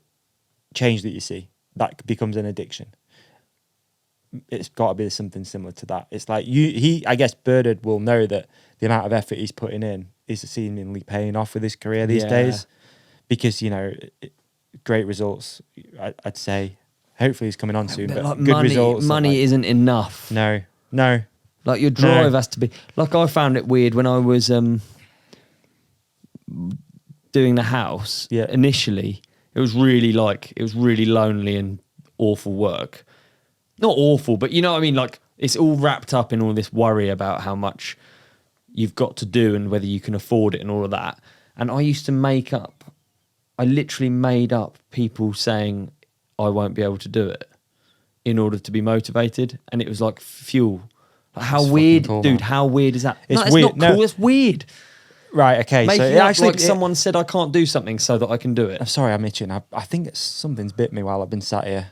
change that you see that becomes an addiction. It's got to be something similar to that. It's like I guess Bernard will know that the amount of effort he's putting in is seemingly paying off with his career these days, because great results. I'd say. Hopefully he's coming on soon, but like good results. Money isn't enough. No. Like your drive has to be. Like I found it weird when I was doing the house. Yeah. Initially, it was really lonely and awful work. Not awful, but you know what I mean. Like it's all wrapped up in all this worry about how much you've got to do and whether you can afford it and all of that. And I used to I literally made up people saying I won't be able to do it in order to be motivated, and it was like fuel. Like how It's weird, cool, dude! man. How weird is that? It's no, it's weird. not cool. It's weird. Right. Okay. Making so up actually, someone said I can't do something so that I can do it. I'm sorry, I'm itching. I think something's bit me while I've been sat here.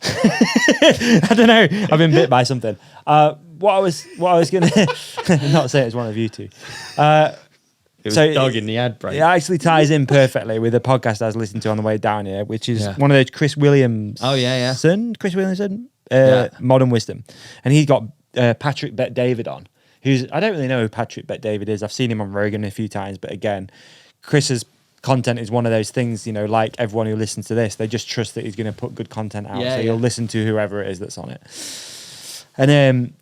I don't know. I've been bit by something. What I was gonna not say it's one of you two. It was dug in the ad break. It actually ties in perfectly with the podcast I was listening to on the way down here, which is one of those Chris Williams. Oh yeah. Chris Williamson, Modern Wisdom, and he got Patrick Bet-David on. I don't really know who Patrick Bet-David is. I've seen him on Rogan a few times, but again, Chris's content is one of those things, like everyone who listens to this, they just trust that he's going to put good content out. So you'll listen to whoever it is that's on it. And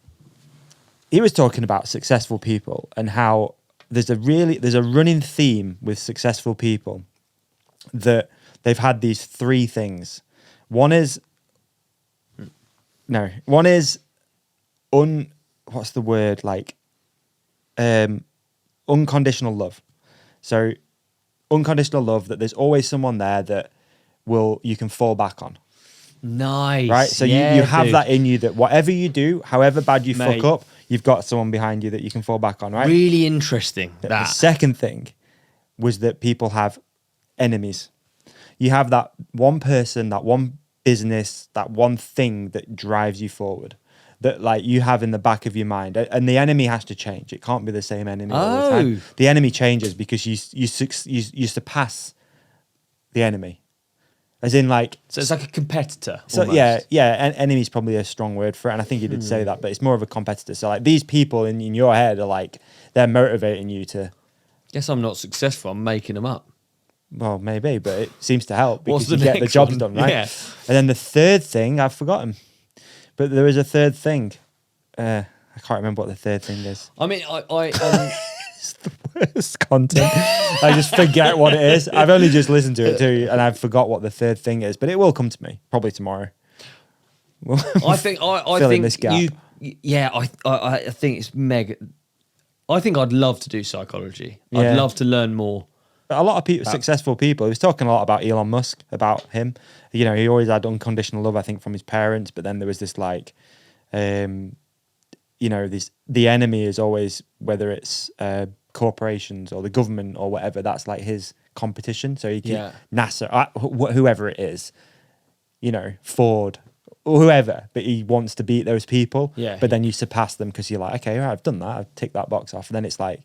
he was talking about successful people and how there's a running theme with successful people that they've had these three things. One is what's the word? Like, unconditional love. So unconditional love, that there's always someone there that you can fall back on. Nice. Right? So you have that in you, that whatever you do, however bad you fuck up, you've got someone behind you that you can fall back on, right? Really interesting. The second thing was that people have enemies. You have that one person, that one business, that one thing that drives you forward, that like you have in the back of your mind, and the enemy has to change. It can't be the same enemy all the time. The enemy changes because you surpass the enemy, as in like. So it's like a competitor. So almost. and enemy is probably a strong word for it, and I think you did say that, but it's more of a competitor. So like these people in your head are like, they're motivating you to. Guess I'm not successful. I'm making them up. Well, maybe, but it seems to help because What's the you get the next jobs one? done, right? Yeah. And then the third thing, I've forgotten. But there is a third thing. I can't remember what the third thing is. I mean, It's the worst content. I just forget what it is. I've only just listened to it too, and I forgot what the third thing is. But it will come to me probably tomorrow. I think this gap. I think it's mega. I think I'd love to do psychology. Yeah. I'd love to learn more. But a lot of people, successful people, he was talking a lot about Elon Musk, about him. He always had unconditional love, I think, from his parents. But then there was this like, the enemy is always, whether it's corporations or the government or whatever, that's like his competition. So he can, NASA, whoever it is, Ford or whoever, but he wants to beat those people. Yeah. But then you surpass them because you're like, okay, all right, I've done that. I've ticked that box off. And then it's like,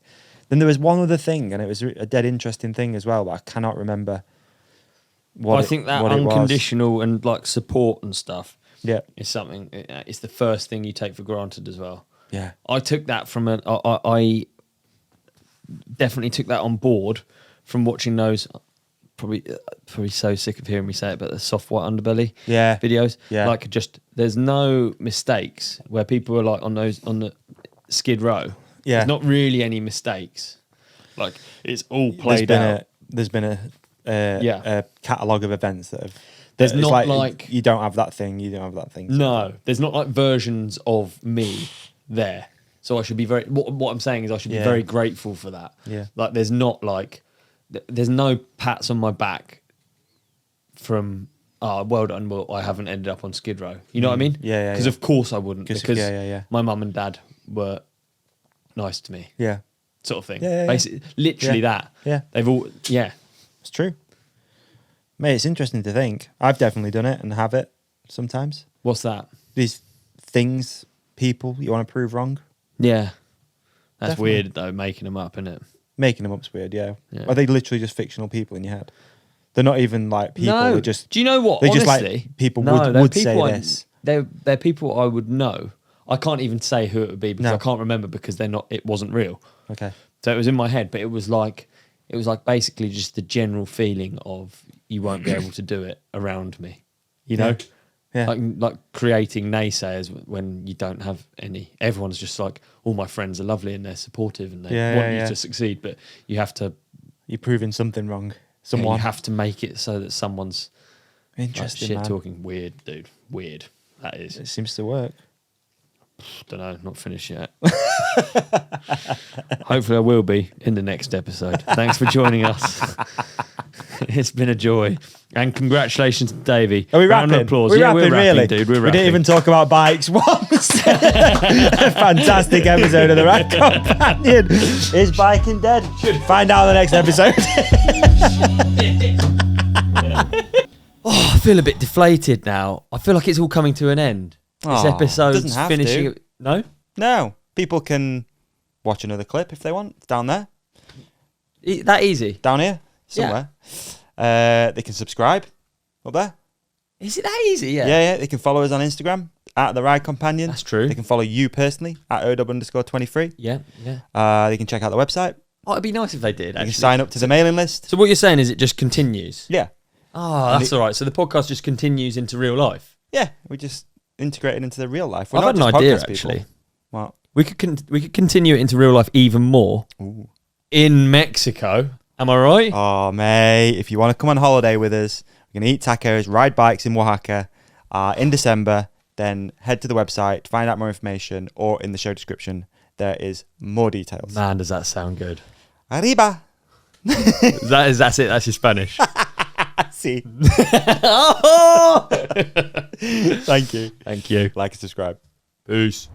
then there was one other thing, and it was a dead interesting thing as well, but I cannot remember what I think that unconditional and like support and stuff is something, it's the first thing you take for granted as well. Yeah. I took that from I definitely took that on board from watching those, probably so sick of hearing me say it, but the soft white underbelly videos. Yeah. Like just, there's no mistakes where people are like on the Skid Row. Yeah. There's not really any mistakes. Like it's all played out. There's been a catalogue of events that have. There's not like you don't have that thing. You don't have that thing. No, there's not like versions of me there. So I should be very. What I'm saying is I should be very grateful for that. Yeah. Like there's not like there's no pats on my back from well done. Well, I haven't ended up on Skid Row. You know what I mean? Yeah. Because of course I wouldn't. Because yeah. my mum and dad were nice to me. Yeah. Sort of thing. Yeah. Basically, literally that. Yeah. They've all. Yeah. It's true. Mate, it's interesting to think. I've definitely done it and have it sometimes. What's that? These things, people you want to prove wrong. Yeah. That's Definitely. weird though, making them up, isn't it? Making them up's weird, yeah. Yeah. Are they literally just fictional people in your head? They're not even like people. No. They're just. Do you know what? They're Honestly, just like people no, they're would say people this. They're people I would know. I can't even say who it would be because No. I can't remember because they're not. It wasn't real. Okay. So it was in my head, but it was like basically just the general feeling of you won't be able to do it around me. You know, Yeah. like creating naysayers when you don't have any. Everyone's just like, all my friends are lovely and they're supportive and they Yeah, want yeah, you yeah. to succeed, but you have to. You're proving something wrong. You Someone. have to make it so that someone's like, Interesting, shit man. talking. Weird, dude. Weird. That is. It seems to work. Don't know, not finished yet. Hopefully I will be in the next episode. Thanks for joining us. It's been a joy. And congratulations to Davey. Are we Round rapping? of applause. We're Yeah, rapping, we're rapping, really? dude. We're We rapping. didn't even talk about bikes once. A fantastic episode of the Ride Companion. Is biking dead? Find out in the next episode. Oh, I feel a bit deflated now. I feel like it's all coming to an end. This Aw, episode's doesn't have finishing. to. No? No. People can watch another clip if they want. It's down there. That easy? Down here. Somewhere. They can subscribe. Up there. Is it that easy? Yeah. Yeah. They can follow us on Instagram at The Ride Companion. That's true. They can follow you personally at @OW_23. Yeah. They can check out the website. Oh, it'd be nice if they did, You actually. can sign up to the mailing list. So what you're saying is it just continues? Yeah. Oh, that's all right. So the podcast just continues into real life? Yeah. We just integrate it into the real life. We're I've not had an just idea, podcast people. actually. What? We could continue it into real life even more Ooh. in Mexico. Am I right? Oh, mate. If you want to come on holiday with us, we're going to eat tacos, ride bikes in Oaxaca in December. Then head to the website to find out more information, or in the show description, there is more details. Man, does that sound good? Arriba. That's it. That's your Spanish. See. Oh! Thank you. Thank you. Like and subscribe. Peace.